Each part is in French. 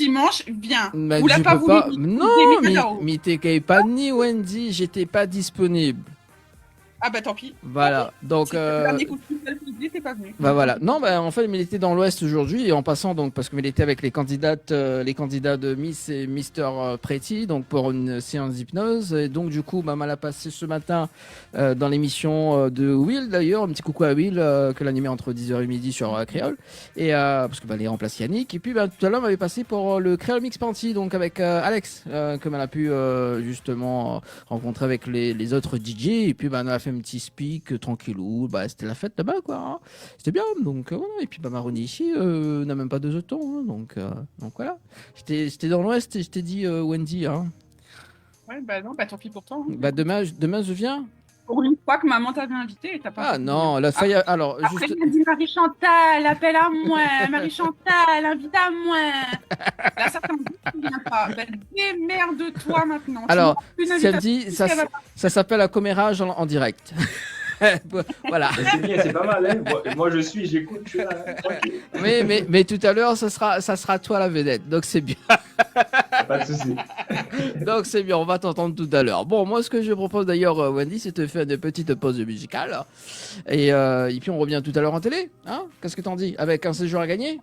dimanche, viens. Mais Vous l'avez je pas peux voulu. pas. J'ai Non, mis à mais t'es pas ni Wendy, j'étais pas disponible. Ah bah tant pis. Voilà, donc Si le dernier coup de fil, elle te dit, t'es pas venu. bah voilà. Non, bah en fait, mais il était dans l'Ouest aujourd'hui et en passant donc parce qu'il était avec les candidates, les candidats de Miss et Mister Pretty, donc pour une séance d'hypnose. Et donc du coup, bah mal a passé ce matin dans l'émission de Will d'ailleurs, un petit coucou à Will que l'animait entre 10h et midi sur Créole et parce que bah les remplace Yannick. Et puis bah tout à l'heure, on m'avait passé pour le Créole Mix Party donc avec Alex, comme elle a pu justement rencontrer avec les autres DJ et puis bah on a fait un petit speak tranquillou, bah c'était la fête là-bas quoi, hein. C'était bien donc voilà. Et puis bah Maroni ici n'a même pas 2 temps hein, donc voilà, j'étais dans l'Ouest et je t'ai dit Wendy hein. Ouais, bah non, bah tant pis pour toi. Hein. Bah demain je viens. Pour une fois que maman t'avait invité et t'as pas. Ah non la faille alors Après, juste il m'a dit Marie-Chantal, appelle à moi, Marie-Chantal, invite à moi. Là, ça t'en dit qu'il vient pas. Ben, démerde-toi maintenant. alors Tu m'as une samedi invitation, ça s'appelle un commérage en direct. Voilà. Mais c'est bien, c'est pas mal. Hein. Moi, j'écoute, je suis là. Tranquille. Mais tout à l'heure, ça sera toi la vedette. Donc c'est bien. Pas de souci. Donc c'est bien, on va t'entendre tout à l'heure. Bon, moi ce que je propose d'ailleurs, Wendy, c'est de faire une petite pause musicale. Et puis on revient tout à l'heure en télé. Hein, qu'est-ce que t'en dis? Avec un séjour à gagner?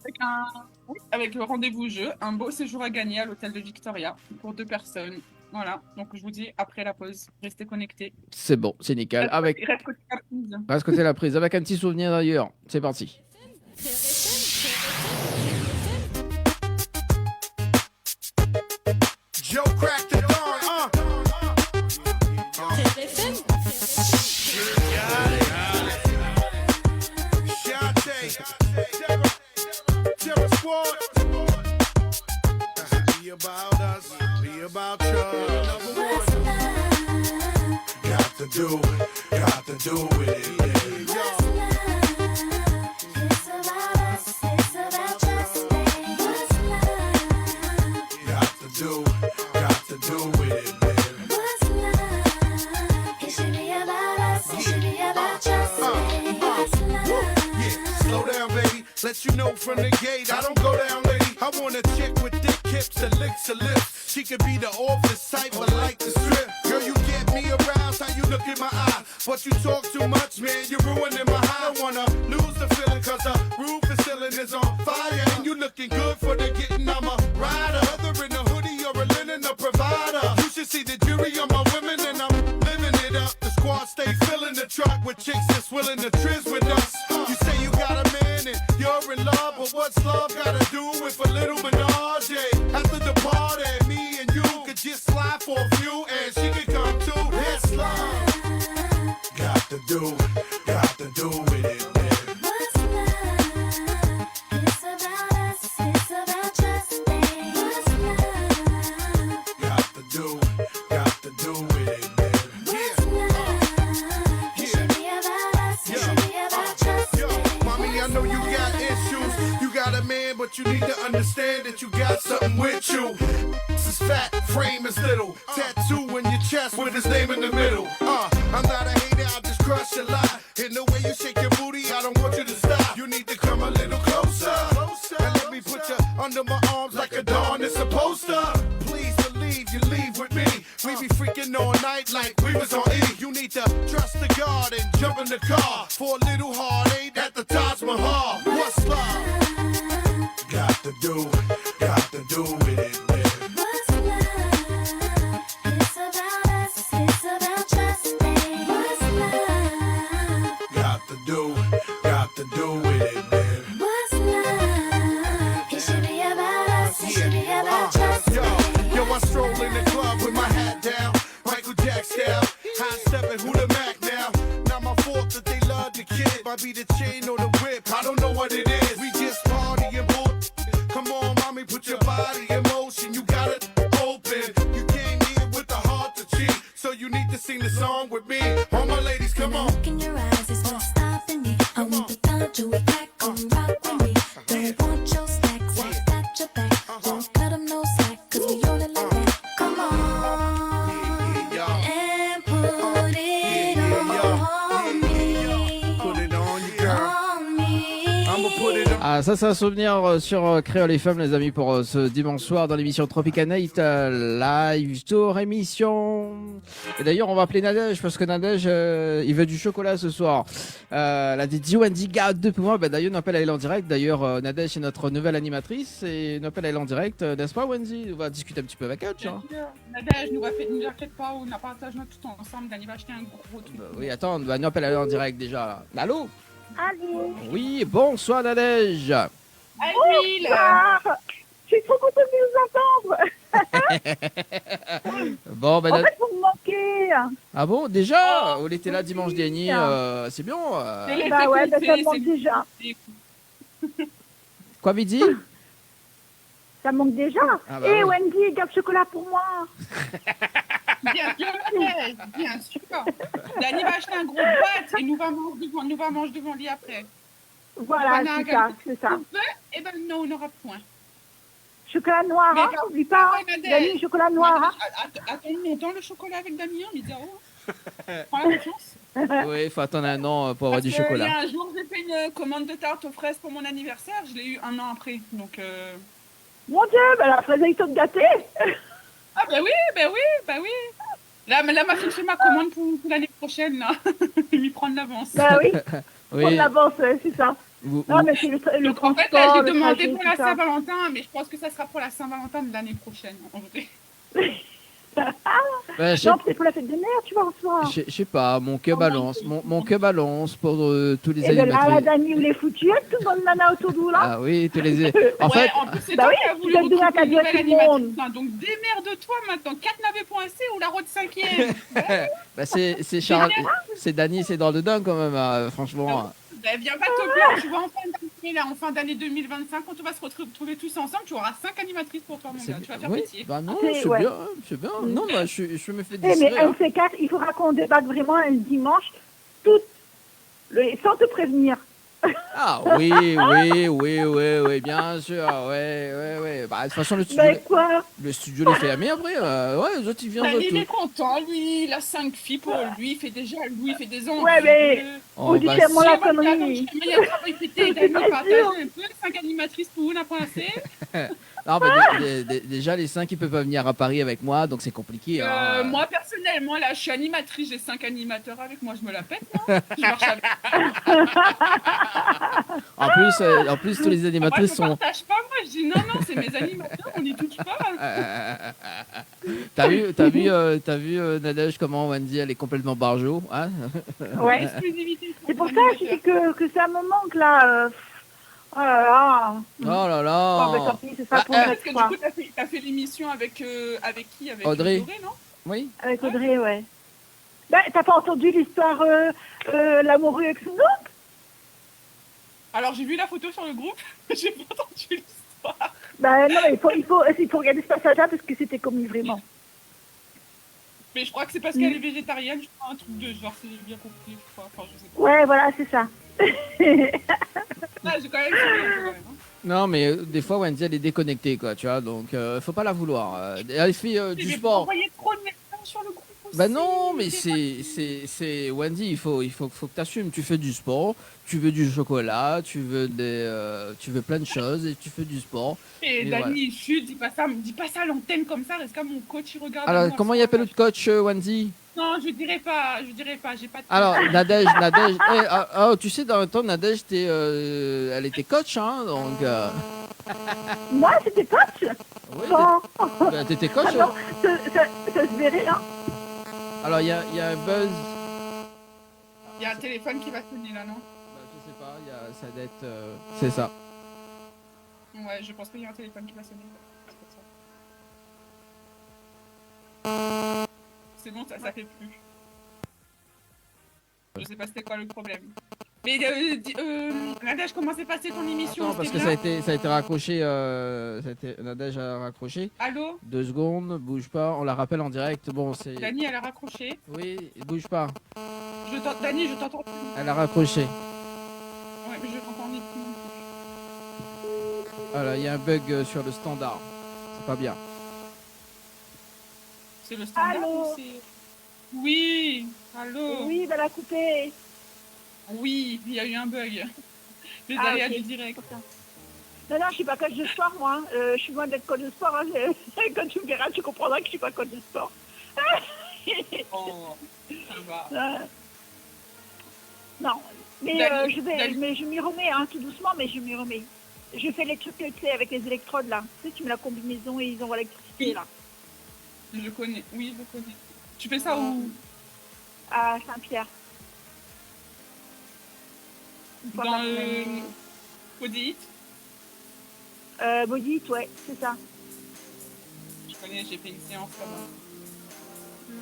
avec le rendez-vous jeu, un beau séjour à gagner à l'hôtel de Victoria pour 2 personnes. Voilà, donc je vous dis après la pause, restez connectés. C'est bon, c'est nickel. Avec... Reste côté la prise. Reste côté la prise, avec un petit souvenir d'ailleurs. C'est parti. Joe cracked the dawn, Terror Squad. Be about us, be about you. Got to do with it. Let you know from the gate, I don't go down, lady. I want a chick with thick hips that licks her lips. She could be the office type, but like the strip. Girl, you get me aroused, how you look in my eye. But you talk too much, man, you're ruining my high. I don't wanna lose the feeling, cause the roof is ceiling is on fire. And you looking good for the getting, I'm a rider. Whether in a hoodie or a linen, a provider. You should see the jury on my women, and I'm living it up. The squad stay filling the truck with chicks that's willing to trizz with us. You say you got a man and you're in love, but what's love gotta do with a little menage? After the party, me and you could just slide for a few, and she could come too. That's love. Got to do with it. What's love? It's about us, it's about trust, babe. What's love? Got to do with it. What's love? It should be about us, it should be about trust, babe. Mommy, I know you got issues. You got a man, but you need to understand that you got something with you. This is fat, frame is little. Tattoo in your chest with his name in the middle. I'm not a hater, I'll just crush your lie. In the way you shake your booty, I don't want you to stop. You need to come a little closer. And let me put you under my arms like a dawn is supposed to. Please believe you leave with me. We be freaking all night like we was on E. You need to trust the God and jump in the car for a little heartache at the Taj Mahal. What's love? Got to do with it. What's love? It's about us, it's about trust, babe. What's love? Got to do with it, man. What's love? It should be about us, it should be about trust, Yo, babe. I stroll in the club with my hat down, Michael Jackson style, high stepping, who the Mac now? Not my fault that they love the kid, might be the chain or the whip, I don't know what it is. We just party and boy, come on, mommy, put your body in motion, you got it open. You came here with the heart to cheat, so you need to sing the song with me. All my ladies, come on. Look in your eyes is what's stopping me. I want the thought to attack, come rock with me. Don't want your stacks, I'll got your back. Don't cut 'em no slack, cause we all it like that. Come on, and put it on me. Put it on you, girl. On me. I'ma put it on. Voilà, ça c'est un souvenir sur Créole FM, les amis, pour ce dimanche soir dans l'émission Tropica Night Live Tour émission. Et d'ailleurs, on va appeler Nadège parce que Nadège, il veut du chocolat ce soir. Elle a dit Wendy, garde 2 pour moi. Bah, d'ailleurs, Nopel, elle est en direct. D'ailleurs, Nadège est notre nouvelle animatrice et Nopel, elle est en direct, n'est-ce pas, Wendy? On va discuter un petit peu avec elle, tu vois. Nadège, nous la faites pas, on a partagé tout ensemble. Dani va acheter un gros truc. Bah, oui, attends, bah, Nopel, elle est en direct déjà. Allô? Allô. Oui, bonsoir, Nadège. Allez, Bonsoir. Je suis trop contente de vous entendre. Bon, ben, En fait, vous me manquez. ah bon, déjà? On était là dimanche dernier, c'est bien. Bah ouais, bah, ça me manque déjà. Quoi, Vidi? Ça me manque déjà. Ah bah Et oui. Wendy, garde chocolat pour moi. Bien sûr, Nadège, bien sûr. Dani va acheter un gros boîte et nous va manger devant lui après. Voilà, c'est ça. Et ben non, on n'aura point. Chocolat noir, Mais hein, non, n'oublie pas. ouais, Nadège. Dani, chocolat noir. Hein. Attends longtemps le chocolat avec Damien, mais prends la confiance. Oui, il faut attendre un an pour avoir Parce du que chocolat. Il y a un jour, j'ai fait une commande de tarte aux fraises pour mon anniversaire, je l'ai eu un an après. Donc, Mon Dieu, bah, la fraise est toute gâtée. ah bah oui. Là, ma fille fait ma commande pour l'année prochaine, là. Je m'y prendre l'avance. Bah oui, Oui. on avance, c'est ça. Non, mais c'est le Donc en fait, transport, là, le j'ai demandé trajet, pour tout la ça. Saint-Valentin, mais je pense que ça sera pour la Saint-Valentin de l'année prochaine, en vrai. Ben, je sais- Non, c'est pour la fête des mères, tu vas recevoir. je sais pas, mon cœur balance. Mon cœur balance pour tous les Et ben là, la animateurs. Dani, vous les foutu avec tout le monde nana autour de vous, là. Ah oui, tous les. En Ouais, fait, en plus, c'est bah toi oui, qui as tu voulu dois donner un recruter une cadeau à nouvelle tout le monde. animatrice. Donc démerde-toi maintenant. 4 n'avaient point assez ou la route 5e. bah, c'est Charles, c'est Dany, c'est dans le dedans quand même, franchement. Ben, viens pas te plaindre, tu vois, en fin d'année 2025, quand on va se retrouver tous ensemble, tu auras 5 animatrices pour toi, mon C'est- gars. Tu vas faire oui, pitié. bah non, C'est- c'est ouais. bien, c'est bien. Non, bah je me fais Eh, mais distraire. un de ces quatre, il faudra qu'on débatte vraiment un dimanche, sans te prévenir. Ah oui, bien sûr, ouais. Bah, de toute façon, Mais quoi? le studio les fermé après. Ouais, les autres, ils viennent Ben, de il est tout. content, lui, il a 5 filles pour lui, il fait déjà, des enfants. Ouais, mais- Oh, Ou bah, dis-moi la Si, moi, connerie. il y a un travail pété, Dani, pas partage sûr. un peu, 5 animatrices pour vous, n'a pas assez. non, bah, déjà, les 5, ils peuvent pas venir à Paris avec moi, donc c'est compliqué. hein. Moi, personnellement, là, je suis animatrice, j'ai 5 animateurs avec moi, je me la pète, non? Je marche avec. En plus, tous les Moi, je animatrices ne sont. partage pas, moi, je dis non, c'est mes animateurs, on n'y touche pas. T'as vu Nadège, comment Wendy, elle est complètement barjo, hein? Ouais. Exclusivité. C'est pour ça que je dis que ça me manque, là. Oh là là. Oh là Bon, ben, là. tant pis, c'est ça pour Ah, une Parce autre que du fois. coup, t'as fait l'émission avec qui? Avec Audrey. non? Oui. Avec Audrey, ouais. Ben, t'as pas entendu l'histoire l'amoureux avec son oncle? Alors, j'ai vu la photo sur le groupe, j'ai pas entendu l'histoire. Ben non, il faut regarder ce passage-là parce que c'était commis vraiment. Mais je crois que c'est parce qu'elle est végétarienne, je crois, un truc de genre, si j'ai bien compris, je crois. Enfin, je sais pas. Ouais, voilà, c'est ça. Ah, j'ai quand même souri un peu, quand même, hein. Non, mais des fois, Wendy, elle est déconnectée, quoi, tu vois, donc faut pas la vouloir. Elle fait du J'ai sport. envoyé trop de messages sur le groupe aussi. Bah non, mais J'ai c'est Wendy, il faut que t'assumes. Tu fais du sport, tu veux du chocolat, tu veux plein de choses et tu fais du sport. Et Et Dani, chut, dis pas ça à l'antenne comme ça, reste comme mon coach, il regarde. Alors, moi, comment il ça. appelle le coach, Wendy? Non, je dirais pas, j'ai pas de. Alors, Nadège, tu sais, dans le temps, Nadège, elle était coach, hein, donc. Moi, c'était coach. Oui, Bon. bah, t'étais coach. Ah non, ça se verrait, hein. Alors, il y a un buzz. Il y a un téléphone qui va sonner là, non? Bah, je sais pas, ça doit être. C'est ça. Ouais, je pense qu'il y a un téléphone qui va sonner. C'est pour ça. C'est bon, ça fait plus. Je sais pas c'était quoi le problème. Mais Nadège, comment s'est passée ton émission? Non, parce que C'était ça a été raccroché. Nadège a raccroché. bien? Allô? 2 secondes, bouge pas. On la rappelle en direct. Bon, c'est. Dani, elle a raccroché. Oui, bouge pas. Dani, je t'entends plus. Elle a raccroché. Ouais, mais je t'entends ni plus non plus. Voilà, il y a un bug sur le standard. C'est pas bien. C'est le standard Allô? ou c'est... Oui, allô? Oui, ben la coupé. Oui, il y a eu un bug. Les Ah, aléas ok. du direct. Non, je suis pas coach de sport, moi. Je suis loin d'être coach de sport. Hein. Quand tu me verras, tu comprendras que je suis pas coach de sport. Oh, ça va. Non, mais Dani, je m'y remets, hein, tout doucement, mais je m'y remets. Je fais les trucs, tu sais, avec les électrodes, là. Tu sais, tu mets la combinaison et ils envoient l'électricité, là. Je connais, oui, je connais. Tu fais ça où? À Saint-Pierre. Une fois Dans par le semaine. Body Hit? Body Hit, ouais, c'est ça. Je connais, j'ai fait une séance là-bas. Non,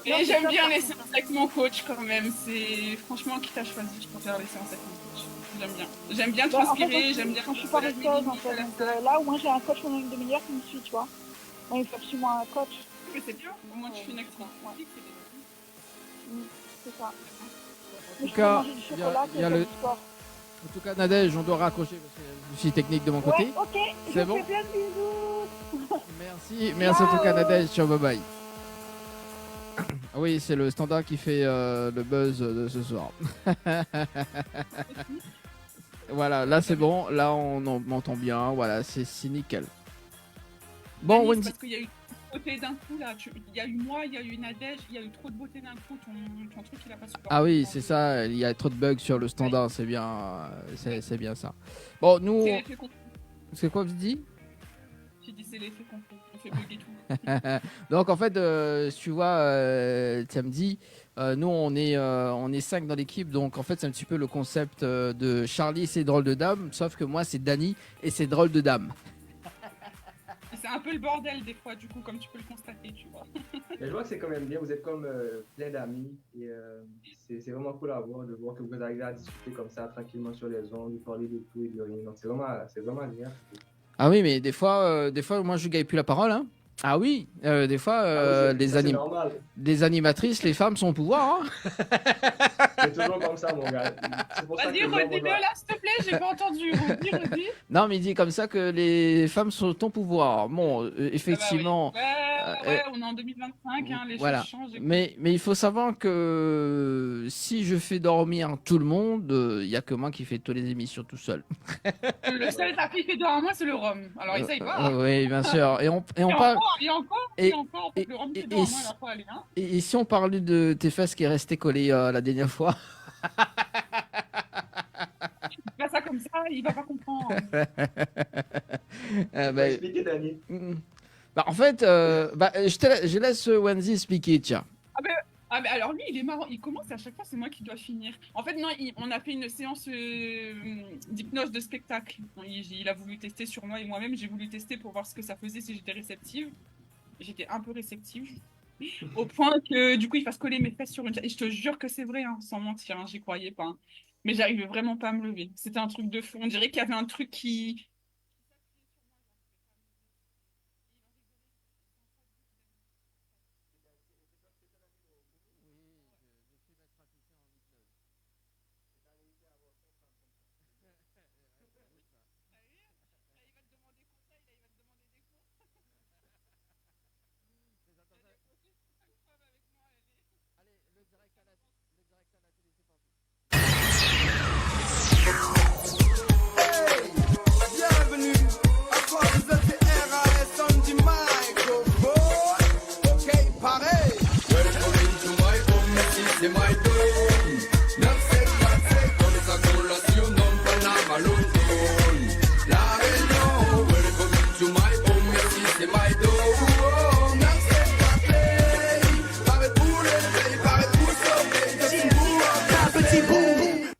Et c'est j'aime ça, bien ça. les séances avec mon coach quand même. C'est franchement qui t'a choisi, je préfère les séances avec mon coach. J'aime bien. J'aime bien Bah, en fait, transpirer, moi, j'aime bien quand je suis pas la resteuse, en technique, fait. la Donc, salle. là, au moins, j'ai un coach pendant une demi-heure qui me suit, tu vois. Moi, il faut absolument un coach. Mais c'est bien, au moins tu fais une activité. Ouais. C'est ça. En Mais tout je peux cas, manger du il y a- chocolat, il y a c'est le- le sport. En tout cas, Nadège, on doit raccrocher parce qu'il y a un souci technique de mon côté. Ouais, ok. Je C'est vous bon fais plein de bisous. Merci en tout cas, Ciao. Nadège. Ciao, bye bye. Ah oui, c'est le standard qui fait le buzz de ce soir. Voilà, là c'est bon, là on m'entend bien, voilà, c'est nickel. Bon, Dani, c'est Wendy. parce qu'il y a eu trop de beauté d'un coup là. Il y a eu moi, il y a eu Nadège, il y a eu trop de beauté d'un coup. Ton truc il a pas supporté. Ah oui, c'est ça, il y a trop de bugs sur le standard, c'est bien, c'est bien ça. Bon, nous, C'est l'effet concours. c'est quoi vous dites? J'ai dit c'est l'effet concours. On fait bugger tout. Donc en fait, tu vois, samedi, nous on est 5 dans l'équipe, donc en fait c'est un petit peu le concept de Charlie c'est drôle de dame, sauf que moi c'est Dani et c'est drôle de dame. Et c'est un peu le bordel des fois, du coup, comme tu peux le constater, tu vois. Mais je vois que c'est quand même bien, vous êtes comme plein d'amis et c'est vraiment cool à voir, de voir que vous arrivez à discuter comme ça tranquillement sur les ondes, de parler de tout et de rien. Donc c'est vraiment agréable. Ah oui, mais des fois moi je gagne plus la parole, hein. Ah oui, des fois Ah oui, c'est normal. les animatrices, les femmes sont au pouvoir, hein. C'est toujours comme ça, mon gars. C'est pour ça Vas-y, que moi, redis-le là, s'il te plaît, j'ai pas entendu. Redis. Non, mais il dit comme ça que les femmes sont au pouvoir. Bon, effectivement. Ouais, on est en 2025, hein, les Voilà. choses changent. Mais il faut savoir que si je fais dormir tout le monde, il n'y a que moi qui fais toutes les émissions tout seul. Le seul tapis qui fait dormir moi, c'est le rhum. Alors essaye pas. Oui, bien sûr. Et on Et parle. encore, le rhum qui fait dormir, elle va pas aller, hein. Et si on parle de tes fesses qui est resté collées la dernière fois? Pas ça comme ça, il va pas comprendre. Bah, expliquer, Dani. bah, en fait, je laisse Wendy expliquer, tiens. Ah mais alors lui il est marrant, il commence à chaque fois c'est moi qui dois finir. En fait non, on a fait une séance d'hypnose de spectacle. Il a voulu tester sur moi et moi-même j'ai voulu tester pour voir ce que ça faisait si j'étais réceptive. J'étais un peu réceptive. Au point que du coup il fasse coller mes fesses sur une... Et je te jure que c'est vrai, hein, sans mentir, hein, j'y croyais pas. Hein. Mais j'arrivais vraiment pas à me lever. C'était un truc de fou. On dirait qu'il y avait un truc qui... Bienvenue à toi, vous êtes les RAS on the microphone. Ok, pareil. Welcome to my home, c'est my dome. 974, comme ça qu'on l'a sur non Panama London. La Réunion, welcome to my home, c'est my dome. 974, pareil pour les veilles, pareil pour sauver. Petit bout, un petit bout.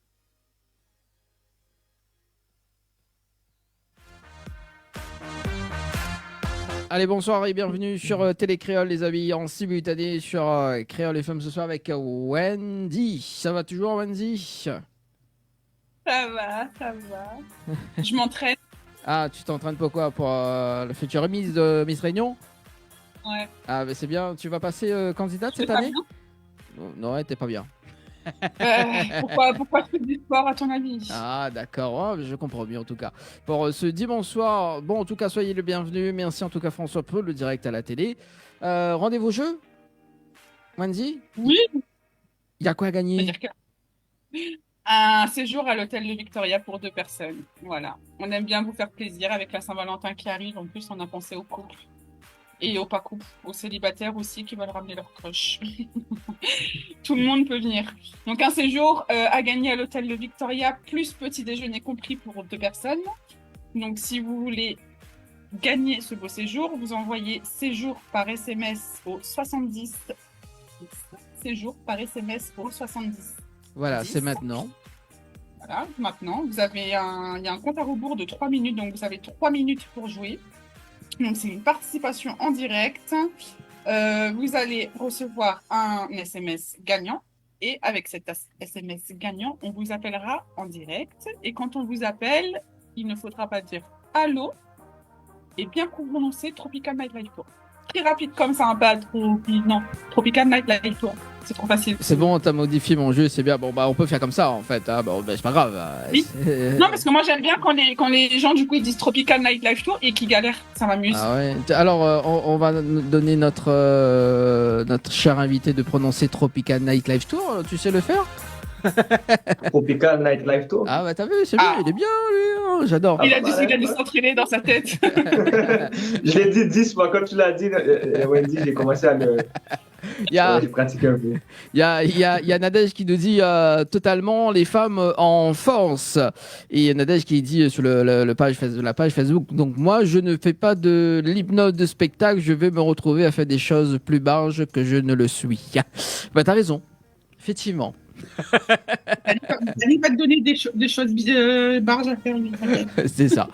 Allez, bonsoir et bienvenue sur Télécréole, les amis, en simultané sur Créole FM ce soir avec Wendy. Ça va toujours, Wendy? Ça va. Je m'entraîne. Ah, tu t'entraînes pour quoi? Pour la future remise de Miss Réunion? Ouais. Ah, mais c'est bien. Tu vas passer candidate cette C'est pas année? bien. Non, ouais, t'es pas bien. Pourquoi tu fais du sport à ton avis? Ah, d'accord. Oh, je comprends mieux en tout cas. Pour ce dimanche soir, bon, en tout cas, soyez le bienvenu. Merci en tout cas, François pour le direct à la télé. Rendez-vous jeu, Wendy? Oui. Il y a quoi à gagner? C'est-à-dire que Un séjour à l'hôtel de Victoria pour 2 personnes. Voilà. On aime bien vous faire plaisir avec la Saint-Valentin qui arrive. En plus, on a pensé aux couples et aux pas couples, aux célibataires aussi qui veulent ramener leur crush. Tout le monde peut venir. Donc, un séjour à gagner à l'hôtel de Victoria, plus petit déjeuner compris pour 2 personnes. Donc, si vous voulez gagner ce beau séjour, vous envoyez séjour par SMS au 70. Séjour par SMS au 70. Voilà, 10. c'est maintenant. Voilà, maintenant, il y a un compte à rebours de 3 minutes, donc vous avez 3 minutes pour jouer. Donc, c'est une participation en direct. Vous allez recevoir un SMS gagnant. Et avec cet SMS gagnant, on vous appellera en direct. Et quand on vous appelle, il ne faudra pas dire « Allô » et bien prononcer « Tropical Nightlife Tour ». Très rapide comme ça, pas trop... Non, Tropical Nightlife Tour. C'est trop facile. C'est bon, t'as modifié mon jeu, c'est bien. Bon, bah, on peut faire comme ça, en fait. Hein. Bon, bah, c'est pas grave. Oui. Non, parce que moi, j'aime bien quand les gens, du coup, ils disent Tropical Nightlife Tour et qu'ils galèrent. Ça m'amuse. Ah ouais. Alors, on va donner notre cher invité de prononcer Tropical Nightlife Tour. Tu sais le faire? Tropical Nightlife Tour. Ah bah t'as vu, c'est bien, il est bien lui, hein, j'adore. Il a dit qu'il a dû s'entraîner dans sa tête. Je l'ai dit 10 fois, quand tu l'as dit, Wendy, j'ai commencé à le... J'ai pratiqué un peu. Il y a Nadège qui nous dit totalement les femmes en force. Et Nadège qui dit sur la page Facebook, donc moi je ne fais pas de l'hypnose de spectacle, je vais me retrouver à faire des choses plus barges que je ne le suis. Bah t'as raison, effectivement. Elle va te donner des choses barges à faire. C'est ça.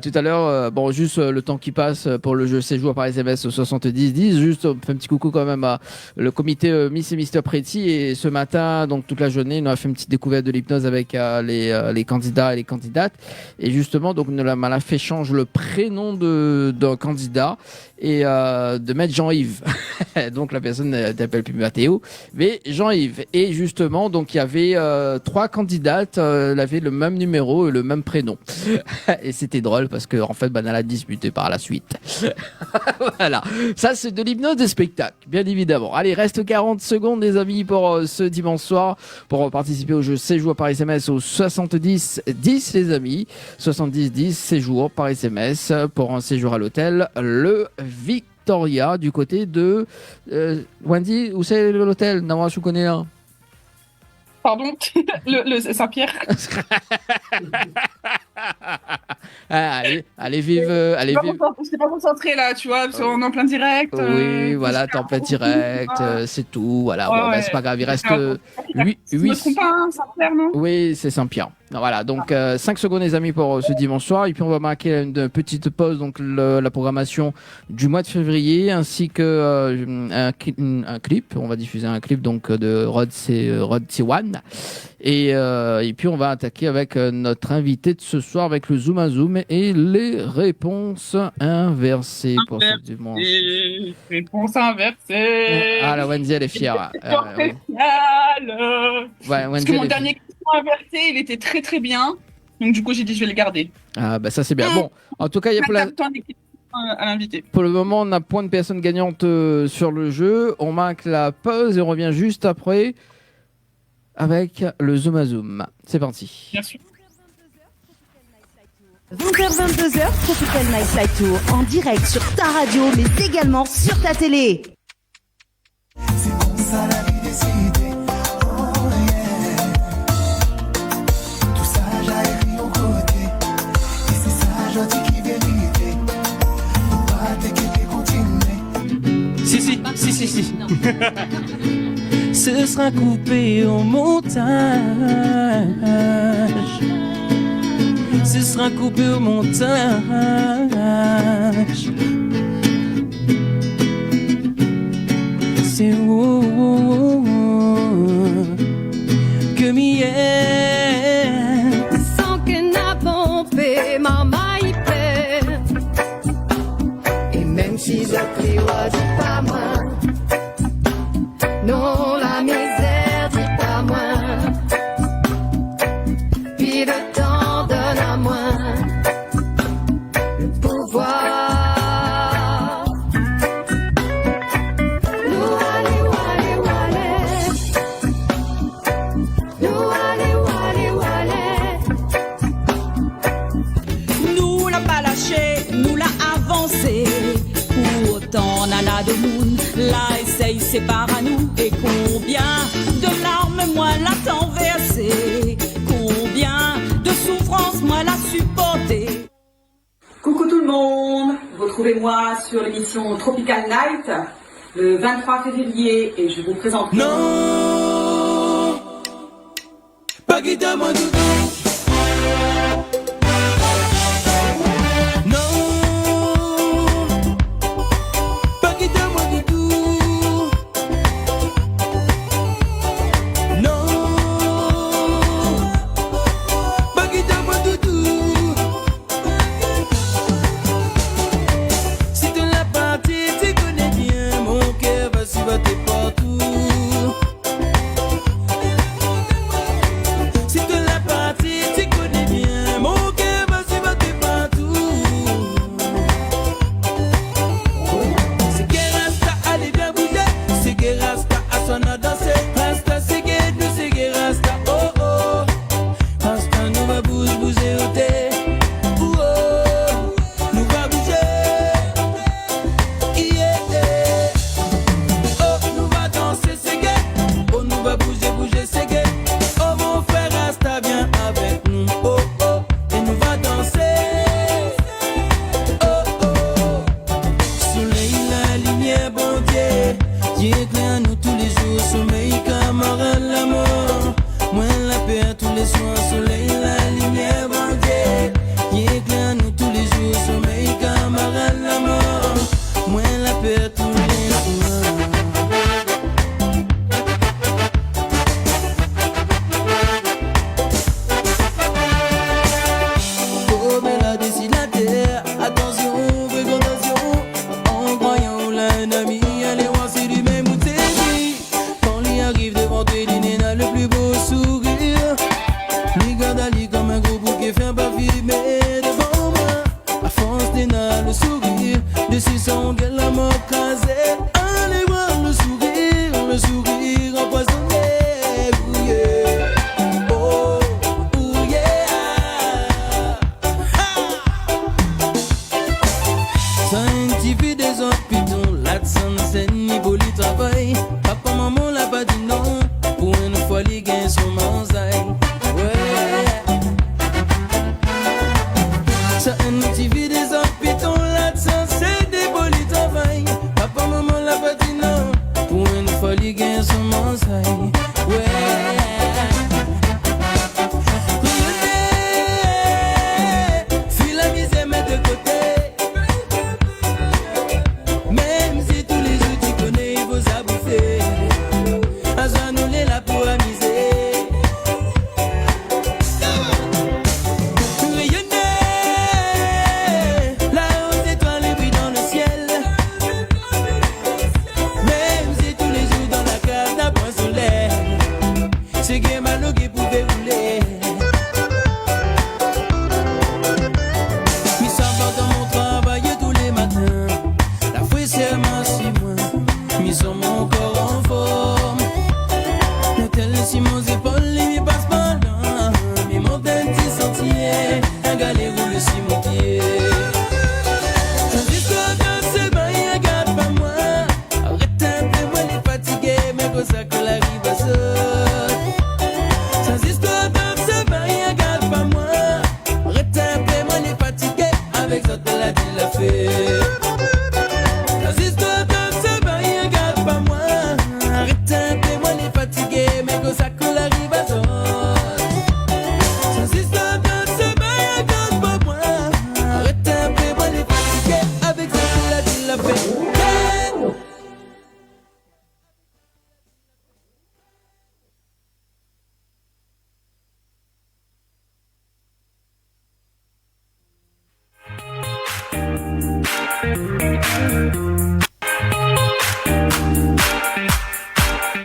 Tout à l'heure, bon, juste le temps qui passe pour le jeu séjour par SMS au 70-10. Juste, on fait un petit coucou quand même à le comité Miss et Mister Pretty. Et ce matin, donc toute la journée, on a fait une petite découverte de l'hypnose avec les candidats et les candidates. Et justement, donc, on a fait changer le prénom d'un candidat et de mettre Jean-Yves. Donc la personne n'appelle plus Mathéo, mais Jean-Yves. Et justement, donc il y avait 3 candidates, elles avaient le même numéro et le même prénom. Et c'était drôle parce que en fait, elle a disputé par la suite. Voilà, ça c'est de l'hypnose des spectacles, bien évidemment. Allez, reste 40 secondes les amis pour ce dimanche soir pour participer au jeu séjour par SMS au 70-10 les amis. 70-10 séjour par SMS pour un séjour à l'hôtel Le Victoria du côté de Wendy, où c'est l'hôtel? Non, je connais là. Pardon, le Saint-Pierre. Allez vive. Je suis pas concentré là, tu vois, parce qu'on est en plein direct. Oui, voilà, t'es en plein direct, c'est tout. Voilà, Ouais, bon, ouais. C'est pas grave, il reste Je me trompe pas, hein, Saint-Pierre, non? Oui, c'est Saint-Pierre. Voilà, donc 5 secondes les amis pour ce dimanche soir. Et puis on va marquer une petite pause, donc la programmation du mois de février, ainsi que un clip. On va diffuser un clip donc de Rod Siwan. Et puis on va attaquer avec notre invité de ce soir avec le Zoom à Zoom et les réponses inversées pour ce dimanche. Réponse inversée. Ah, la Wendy elle est fière. Ouais, Parce Wendy, que mon elle est dernier question inversé, il était très très bien. Donc du coup, j'ai dit je vais le garder. Ah bah ça c'est bien. Bon, en tout cas, il y a plein... à l'invité. Pour le moment, on a point de personnes gagnantes sur le jeu. On marque la pause et on revient juste après avec le Zoom à Zoom. C'est parti. Bien sûr. 20h-22h, Tropical Nightlife Tour en direct sur ta radio, mais également sur ta télé. C'est comme ça la vie décidée. Oh yeah. Tout ça j'ai écrit au côté. Et c'est ça je dis qui vérité. Faut pas t'inquiéter, continuer. Si. Ce sera coupé au montage. Ce sera coupé au montage. C'est que mi est. Sans que n'a pompé, maman y fait. Et même si je crie, ouais, dis pas moi. Non, la misère, dis pas moins. Puis le temps donne à moi le pouvoir. Nous allez, allez, allez. Nous allez, allez. de moon. La essaye, c'est par à nous. Et combien de larmes, moi, l'a-t-on versé? Combien de souffrances, moi, l'a supporté? Coucou tout le monde, retrouvez-moi sur l'émission Tropical Night le 23 février et je vous présente... Non, pas quitter mon doudou.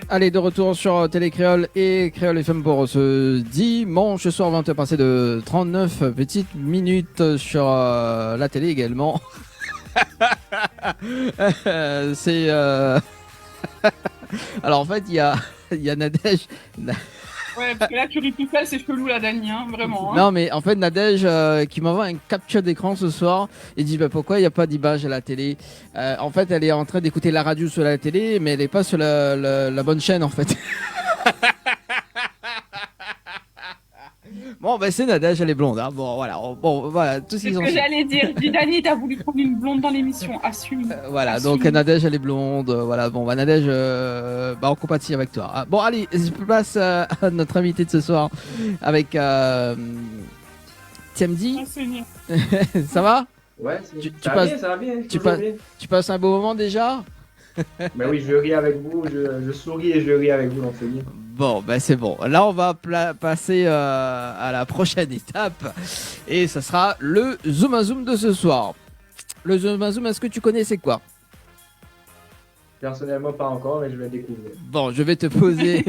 Allez, de retour sur Télé Créole et Créole FM pour ce dimanche soir 20h passé de 39 petites minutes sur la télé également. C'est alors en fait il y a Nadège Ouais, parce que là, tu ris tout seul, c'est chelou, la Dani, hein, vraiment. Hein. Non, mais en fait, Nadège qui m'envoie un capture d'écran ce soir et dit bah, pourquoi il n'y a pas d'image à la télé. En fait, elle est en train d'écouter la radio sur la télé, mais elle n'est pas sur la bonne chaîne en fait. Bon, ben c'est Nadège, elle est blonde. Hein. Bon, voilà, tout ce C'est qu'ils ce ont. que j'allais dire. Dis, Dani, t'as voulu prendre une blonde dans l'émission. Assume. Voilà, Assume. donc Nadège, elle est blonde. Voilà, bon, bah Nadège, on compatit avec toi. Ah, bon, allez, je place à notre invité de ce soir avec Tiamdi. Ça va? Ouais, ça va bien. Tu passes un beau moment déjà? Ben oui, je ris avec vous, je souris et je ris avec vous, donc c'est bien. Bon, ben c'est bon. Là, on va passer à la prochaine étape. Et ça sera le Zoom à Zoom de ce soir. Le Zoom à Zoom, est-ce que tu connais c'est quoi? Personnellement, pas encore, mais je vais découvrir. Bon, je vais te poser.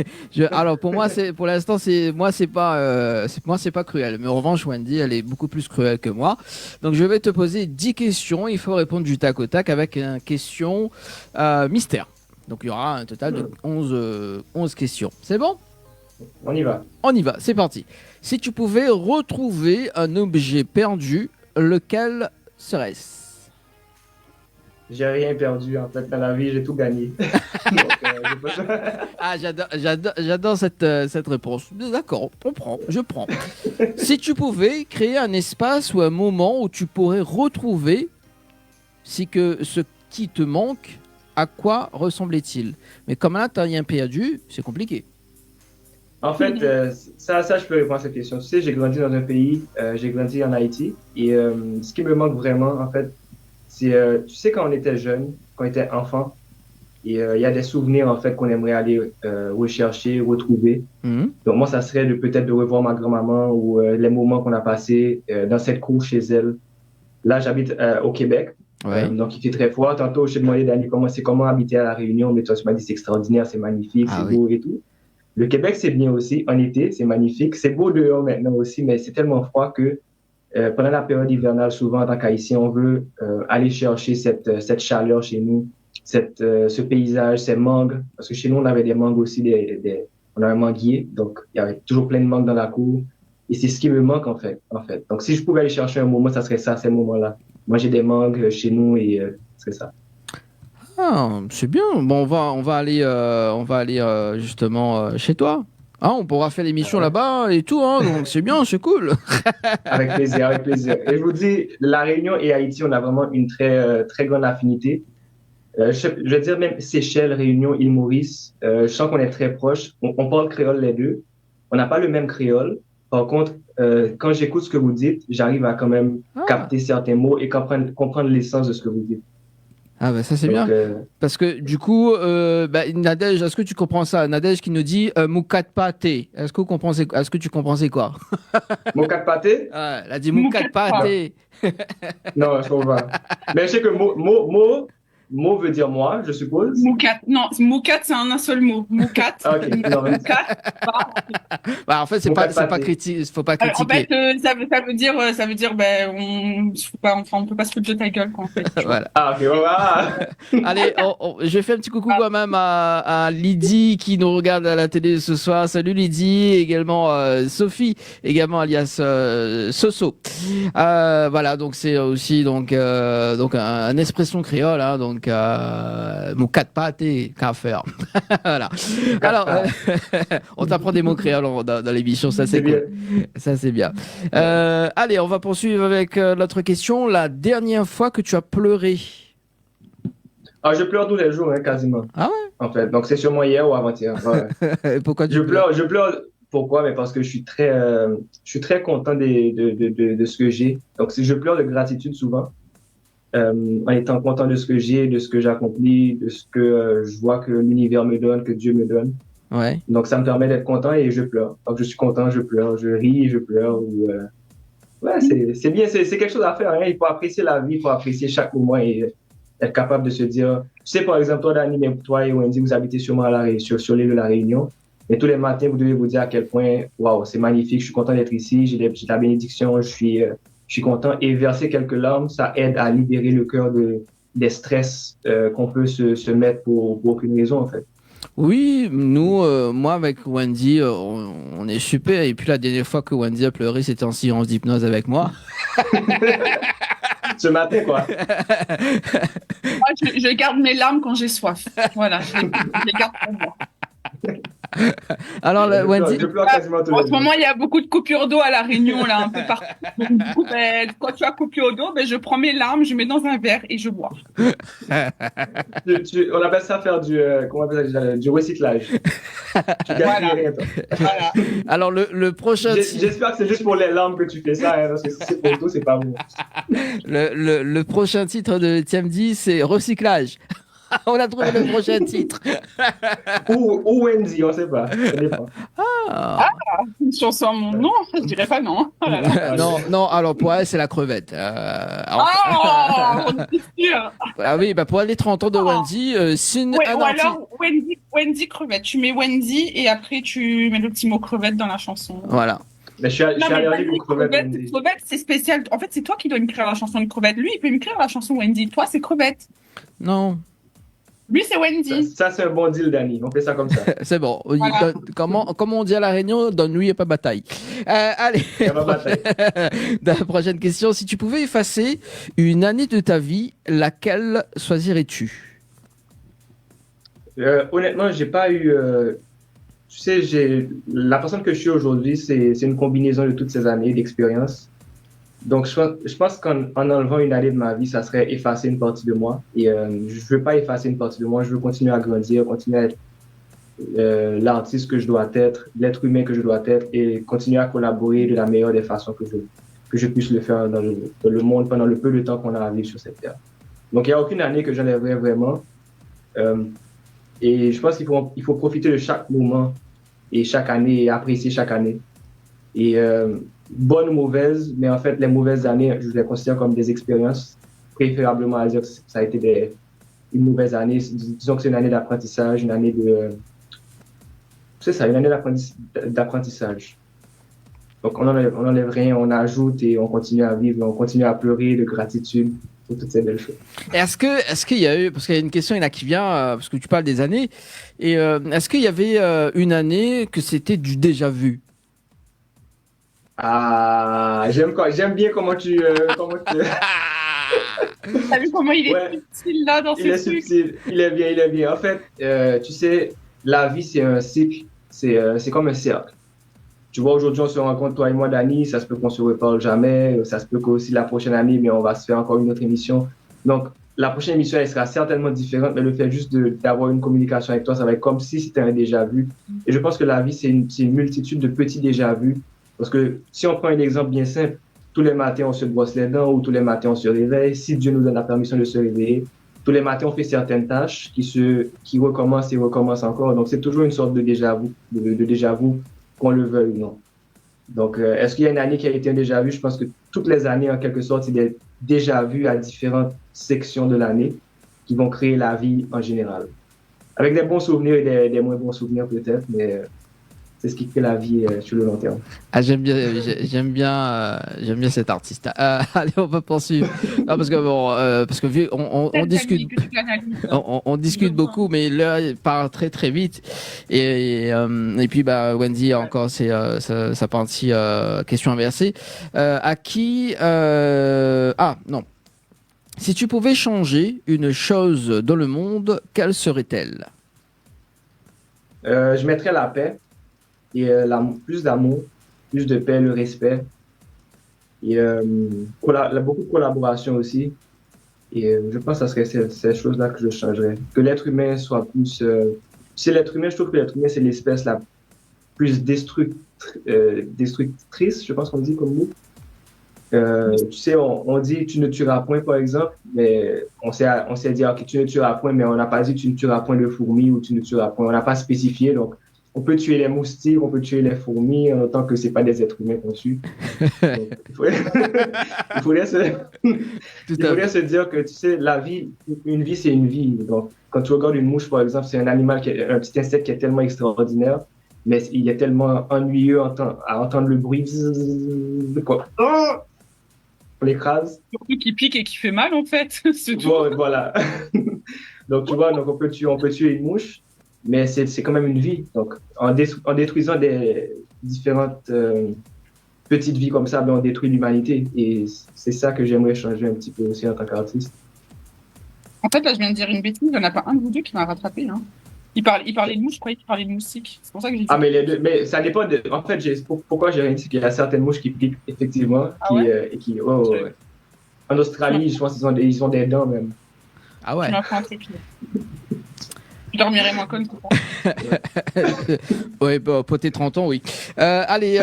Alors, pour l'instant, c'est pas cruel. Mais en revanche, Wendy, elle est beaucoup plus cruelle que moi. Donc, je vais te poser 10 questions. Il faut répondre du tac au tac avec une question mystère. Donc, il y aura un total de 11 questions. C'est bon? On y va. On y va, c'est parti. Si tu pouvais retrouver un objet perdu, lequel serait-ce? J'ai rien perdu, en fait, dans la vie, j'ai tout gagné. Donc, Ah, j'adore cette réponse. D'accord, je prends. Si tu pouvais créer un espace ou un moment où tu pourrais retrouver ce qui te manque, à quoi ressemblait-il? Mais comme là, tu n'as rien perdu, c'est compliqué. En fait, ça, je peux répondre à cette question. Tu sais, j'ai grandi dans un pays, j'ai grandi en Haïti, et ce qui me manque vraiment, en fait, c'est, tu sais, quand on était jeune, quand on était enfant, et il y a des souvenirs, en fait, qu'on aimerait aller rechercher, retrouver. Donc, moi, ça serait peut-être de revoir ma grand-maman ou les moments qu'on a passés dans cette cour chez elle. Là, j'habite au Québec. Ouais. Donc, il fait très froid. Tantôt, je t'ai demandé, Dani, comment habiter à La Réunion, mais toi, tu m'as dit c'est extraordinaire, c'est magnifique, c'est beau et tout. Le Québec, c'est bien aussi. En été, c'est magnifique. C'est beau dehors maintenant aussi, mais c'est tellement froid que pendant la période hivernale, souvent, en tant qu'Haïtien, on veut aller chercher cette chaleur chez nous, ce paysage, ces mangues. Parce que chez nous, on avait des mangues aussi, on a un manguier. Donc, il y avait toujours plein de mangues dans la cour. Et c'est ce qui me manque, en fait. Donc, si je pouvais aller chercher un moment, ça serait ça, ces moments-là. Moi, j'ai des mangues chez nous et c'est ça. Ah, c'est bien. Bon, on va aller justement chez toi. Ah, on pourra faire l'émission là-bas et tout, hein, donc c'est bien, c'est cool. Avec plaisir. Et je vous dis, La Réunion et Haïti, on a vraiment une très, très grande affinité. Je veux dire même Seychelles, Réunion, île Maurice, je sens qu'on est très proches. On parle créole les deux. On n'a pas le même créole. Par contre, quand j'écoute ce que vous dites, j'arrive à quand même capter certains mots et comprendre l'essence de ce que vous dites. Ah bah ça c'est bien. Parce que du coup, Nadège, est-ce que tu comprends ça? Nadège qui nous dit moukat pâté. Est-ce que tu comprends c'est quoi? Moukat pâté? Ah, elle a dit moukat pâté. Non, je comprends pas. Mais je sais que mot veut dire moi, je suppose. Moukat, non, moukat c'est un seul mot. Moukat. Ok. Moukat. Bah en fait c'est pas critique, faut pas critiquer. En fait, ça veut dire on peut pas se foutre de ta gueule quoi en fait. Voilà. Ah ok, voilà. Allez, je fais un petit coucou quand même à Lydie qui nous regarde à la télé ce soir. Salut Lydie, également Sophie, également alias Soso. Voilà, donc c'est aussi donc un expression créole, hein, donc mon 4 pattes et qu'à faire. Voilà. Alors, on t'apprend des mots créoles dans l'émission, ça c'est cool. Ça c'est bien. Allez, on va poursuivre avec l'autre question. La dernière fois que tu as pleuré? Ah, je pleure tous les jours, hein, quasiment. Ah ouais? En fait, donc c'est sûrement hier ou avant-hier. Ouais. Pourquoi je pleure. Pourquoi? Mais parce que je suis très content de ce que j'ai. Donc, je pleure de gratitude souvent. En étant content de ce que j'ai, de ce que j'accomplis, de ce que je vois que l'univers me donne, que Dieu me donne. Ouais. Donc ça me permet d'être content et je pleure. Donc je suis content, je pleure, je ris, je pleure. Ouais, c'est bien, c'est quelque chose à faire. Hein. Il faut apprécier la vie, il faut apprécier chaque moment et être capable de se dire. Tu sais, par exemple, toi, Dani, toi et Wendy, vous habitez sûrement sur l'île de la Réunion. Et tous les matins, vous devez vous dire à quel point, waouh, c'est magnifique, je suis content d'être ici, j'ai la bénédiction, je suis content. Et verser quelques larmes, ça aide à libérer le cœur des stress qu'on peut se mettre pour aucune raison, en fait. Oui, nous, moi avec Wendy, on est super. Et puis la dernière fois que Wendy a pleuré, c'était en séance d'hypnose avec moi. Ce matin, quoi. Moi, je garde mes larmes quand j'ai soif. Voilà, je les garde pour moi. Alors, Wendy. Je pleure quasiment tous les En jours. ce moment, il y a beaucoup de coupures d'eau à La Réunion, là, un peu partout. Donc, du coup, quand tu as coupure d'eau, je prends mes larmes, je mets dans un verre et je bois. On appelle ça faire comment on appelle ça déjà, du recyclage. Tu gaspilles rien, toi. Voilà. Alors, le prochain. J'espère que c'est juste pour les larmes que tu fais ça, hein, parce que si c'est pour tout, c'est pas bon. Le prochain titre de TMD, c'est Recyclage. On a trouvé le prochain titre. ou Wendy, on sait pas. Ça dépend. Une chanson à mon nom, je dirais pas non. Oh là là. non, alors pour elle, c'est la crevette. C'est sûr. Ah oui, pour elle, les 30 ans de Wendy, c'est une. Ou alors Wendy crevette. Tu mets Wendy et après tu mets le petit mot crevette dans la chanson. Voilà. Mais je suis allergique aux crevettes. Crevette, c'est spécial. En fait, c'est toi qui dois me créer la chanson de crevette. Lui, il peut me créer la chanson Wendy. Toi, c'est crevette. Non. Lui, c'est Wendy. Ça, c'est un bon deal, Danny. On fait ça comme ça. C'est bon. Voilà. Comme on dit à La Réunion, donne-lui et pas bataille. Allez. Pas bataille. La prochaine question. Si tu pouvais effacer une année de ta vie, laquelle choisirais-tu? Honnêtement, j'ai pas eu. Tu sais, la personne que je suis aujourd'hui, c'est une combinaison de toutes ces années d'expérience. Donc, je pense qu'en enlevant une année de ma vie, ça serait effacer une partie de moi. Et je veux pas effacer une partie de moi. Je veux continuer à grandir, continuer à être l'artiste que je dois être, l'être humain que je dois être, et continuer à collaborer de la meilleure des façons que je puisse le faire dans le monde pendant le peu de temps qu'on a à vivre sur cette terre. Donc, il n'y a aucune année que j'enlèverais vraiment. Et je pense qu'il faut profiter de chaque moment et chaque année et apprécier chaque année. Et bonnes ou mauvaises, mais en fait, les mauvaises années, je les considère comme des expériences, préférablement à dire que ça a été une mauvaise année. Disons que c'est une année d'apprentissage, une année c'est ça, une année d'apprentissage. Donc, on n'enlève rien, on ajoute et on continue à vivre, on continue à pleurer de gratitude pour toutes ces belles choses. Est-ce qu'il y a eu, parce qu'il y a une question là qui vient, parce que tu parles des années, et est-ce qu'il y avait une année que c'était du déjà vu? Ah, j'aime bien comment tu... T'as vu comment il est subtil là dans Il est ce truc? subtil, il est bien. En fait, tu sais, la vie c'est un cycle, c'est comme un cercle. Tu vois, aujourd'hui on se rencontre toi et moi, Dani, ça se peut qu'on se reparle jamais, ça se peut qu'aussi la prochaine année, mais on va se faire encore une autre émission. Donc, la prochaine émission, elle sera certainement différente, mais le fait juste d'avoir une communication avec toi, ça va être comme si c'était un déjà vu. Et je pense que la vie, c'est une multitude de petits déjà vus. Parce que si on prend un exemple bien simple, tous les matins, on se brosse les dents ou tous les matins, on se réveille. Si Dieu nous donne la permission de se réveiller, tous les matins, on fait certaines tâches qui recommencent et recommencent encore. Donc, c'est toujours une sorte de déjà-vu, de déjà-vu, qu'on le veuille ou non. Donc, est-ce qu'il y a une année qui a été un déjà-vu? Je pense que toutes les années, en quelque sorte, c'est des déjà-vus à différentes sections de l'année qui vont créer la vie en général. Avec des bons souvenirs et des moins bons souvenirs peut-être, mais... c'est ce qui fait la vie sur le long terme. Ah, j'aime bien cet artiste. Allez, on va poursuivre. Non, parce que on discute beaucoup, mais l'heure part très très vite. Et puis Wendy encore sa partie question inversée. À qui non. Si tu pouvais changer une chose dans le monde, quelle serait-elle? Je mettrais la paix. Et plus d'amour, plus de paix, le respect. Et beaucoup de collaboration aussi. Et je pense que ça serait ces choses-là que je changerais. Que l'être humain soit plus... je trouve que l'être humain, c'est l'espèce la plus destructrice, je pense qu'on dit comme nous. Tu sais, on dit tu ne tueras point, par exemple, mais on s'est dit ok, tu ne tueras point, mais on n'a pas dit tu ne tueras point de fourmis ou tu ne tueras point. On n'a pas spécifié, donc on peut tuer les moustiques, on peut tuer les fourmis, en tant que c'est pas des êtres humains qu'on tue. Il faudrait se dire que, tu sais, la vie, une vie, c'est une vie. Donc, quand tu regardes une mouche, par exemple, c'est un animal, un petit insecte qui est tellement extraordinaire, mais il est tellement ennuyeux à entendre le bruit de quoi. On l'écrase. Surtout qui pique et qui fait mal, en fait. C'est tout. Voilà. Donc, tu vois, on peut tuer une mouche. mais c'est quand même une vie. Donc, en détruisant des différentes petites vies comme ça, ben, on détruit l'humanité. Et c'est ça que j'aimerais changer un petit peu aussi en tant qu'artiste. En fait, là, je viens de dire une bêtise, il n'y en a pas un de vous deux qui m'a rattrapé. Hein. Il parlait de mouches, je croyais qu'il parlait de moustiques. C'est pour ça que j'ai dit. Ah, mais les deux, mais ça dépend de. En fait, pourquoi j'ai rien dit, c'est qu'il y a certaines mouches qui piquent, effectivement. Et qui, ouais. En Australie, je pense qu'ils ont des dents même. Ah ouais. Tu m'apprends un truc. Je dormirai moins con. Ouais, bah, pour tes 30 ans, oui. Allez,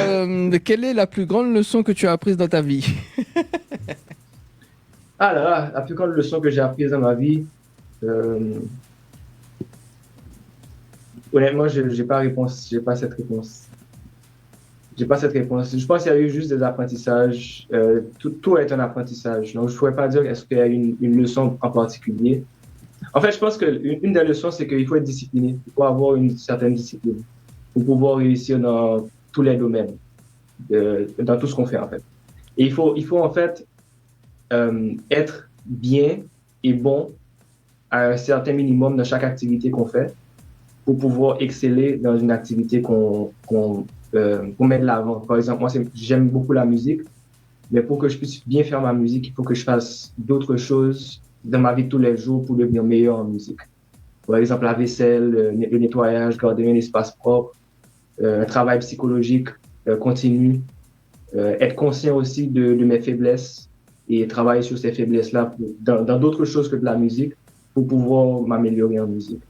quelle est la plus grande leçon que tu as apprise dans ta vie? Ah là là, la plus grande leçon que j'ai apprise dans ma vie. Honnêtement, j'ai pas réponse. J'ai pas cette réponse. Je pense qu'il y a eu juste des apprentissages. Tout est un apprentissage. Donc, je ne pourrais pas dire est-ce qu'il y a une leçon en particulier. En fait, je pense qu'une des leçons, c'est qu'il faut être discipliné. Il faut avoir une certaine discipline pour pouvoir réussir dans tous les domaines, dans tout ce qu'on fait, en fait. Et il faut en fait, être bien et bon à un certain minimum dans chaque activité qu'on fait pour pouvoir exceller dans une activité qu'on met de l'avant. Par exemple, moi, j'aime beaucoup la musique, mais pour que je puisse bien faire ma musique, il faut que je fasse d'autres choses dans ma vie de tous les jours pour devenir meilleur en musique. Par exemple, la vaisselle, le nettoyage, garder un espace propre, un travail psychologique continu, être conscient aussi de mes faiblesses et travailler sur ces faiblesses-là dans d'autres choses que de la musique pour pouvoir m'améliorer en musique.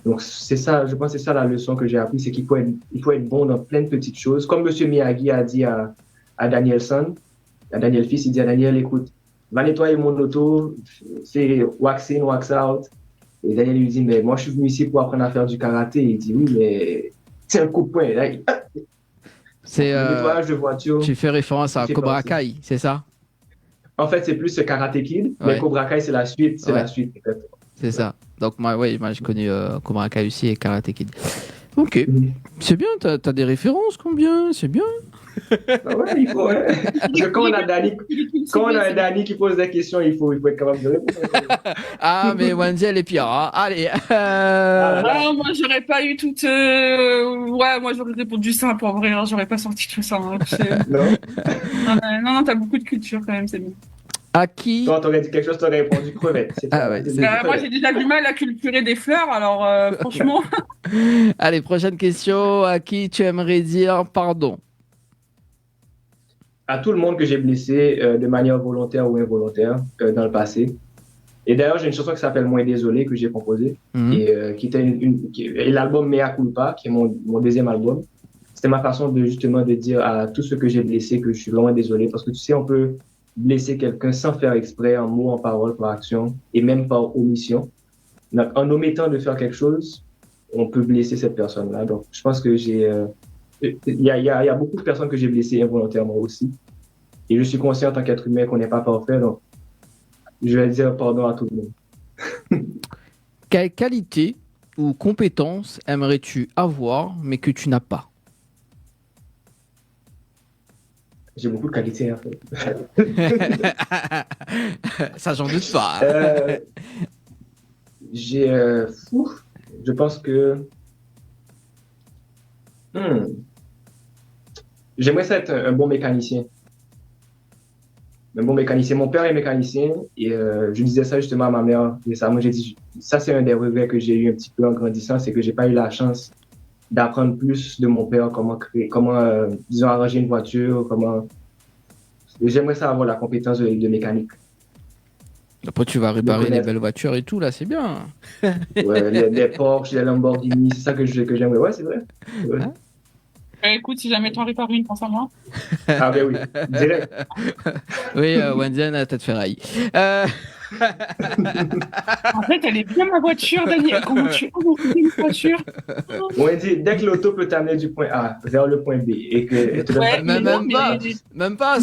Donc, c'est ça, je pense que c'est ça la leçon que j'ai appris, c'est qu'il faut être bon dans plein de petites choses. Comme M. Miyagi a dit à Daniel Son, à Daniel Fils, il dit à Daniel, écoute, va nettoyer mon auto, c'est wax in, wax out. Et Daniel lui dit, mais moi, je suis venu ici pour apprendre à faire du karaté. Il dit, oui, mais c'est un coup de poing. Là, c'est le nettoyage de voiture. Tu fais référence à Cobra Kai, c'est ça? En fait, c'est plus ce Karate Kid, mais Cobra Kai, c'est la suite. C'est la suite, peut-être. C'est ça. Donc, moi, je connais Cobra Kai aussi et Karate Kid. Ok. C'est bien, t'as des références, combien? C'est bien. Ah ouais, il faut. Ouais. Quand on a un Dani qui pose des questions, il faut être capable de répondre. Ah, mais Wendy, elle est pire. Hein. Allez. Moi, j'aurais pas eu toute. Ouais, moi, j'aurais répondu simple en vrai. Hein. J'aurais pas sorti tout ça. Hein. Non, t'as beaucoup de culture quand même, c'est bien. À qui? Toi, t'aurais dit quelque chose, t'aurais répondu crevette. Moi, j'ai déjà du mal à culturer des fleurs, alors franchement. Allez, prochaine question. À qui tu aimerais dire pardon? À tout le monde que j'ai blessé de manière volontaire ou involontaire dans le passé. Et d'ailleurs, j'ai une chanson qui s'appelle Moins désolé que j'ai composée et qui était l'album Mea Culpa, qui est mon deuxième album. C'était ma façon de dire à tous ceux que j'ai blessés que je suis vraiment désolé parce que tu sais, on peut blesser quelqu'un sans faire exprès, en mots, en paroles, par action et même par omission. Donc, en omettant de faire quelque chose, on peut blesser cette personne-là. Donc, je pense que il y a beaucoup de personnes que j'ai blessées involontairement aussi. Et je suis conscient en tant qu'être humain qu'on n'est pas parfait. Donc, je vais dire pardon à tout le monde. Quelle qualité ou compétence aimerais-tu avoir, mais que tu n'as pas? J'ai beaucoup de qualités, en fait. Ça, j'en doute pas. Je pense que... J'aimerais ça être un bon mécanicien. Un bon mécanicien. Mon père est mécanicien et je disais ça justement à ma mère récemment. J'ai dit, ça c'est un des regrets que j'ai eu un petit peu en grandissant, c'est que j'ai pas eu la chance d'apprendre plus de mon père, comment disons, arranger une voiture, J'aimerais ça avoir la compétence de mécanique. Après, tu vas réparer les belles voitures et tout, là, c'est bien. Ouais, les Porsche, les Lamborghini, c'est ça que j'aimerais. Ouais, c'est vrai. Ouais. Écoute, si jamais t'en répares une, pense à moi. Ah ben oui, direct. Oui, Wendy a la tête ferraille. En fait, elle est bien ma voiture, Daniel. Comment tu as une voiture? Wendy, dès que l'auto peut t'amener du point A vers le point B et que même pas,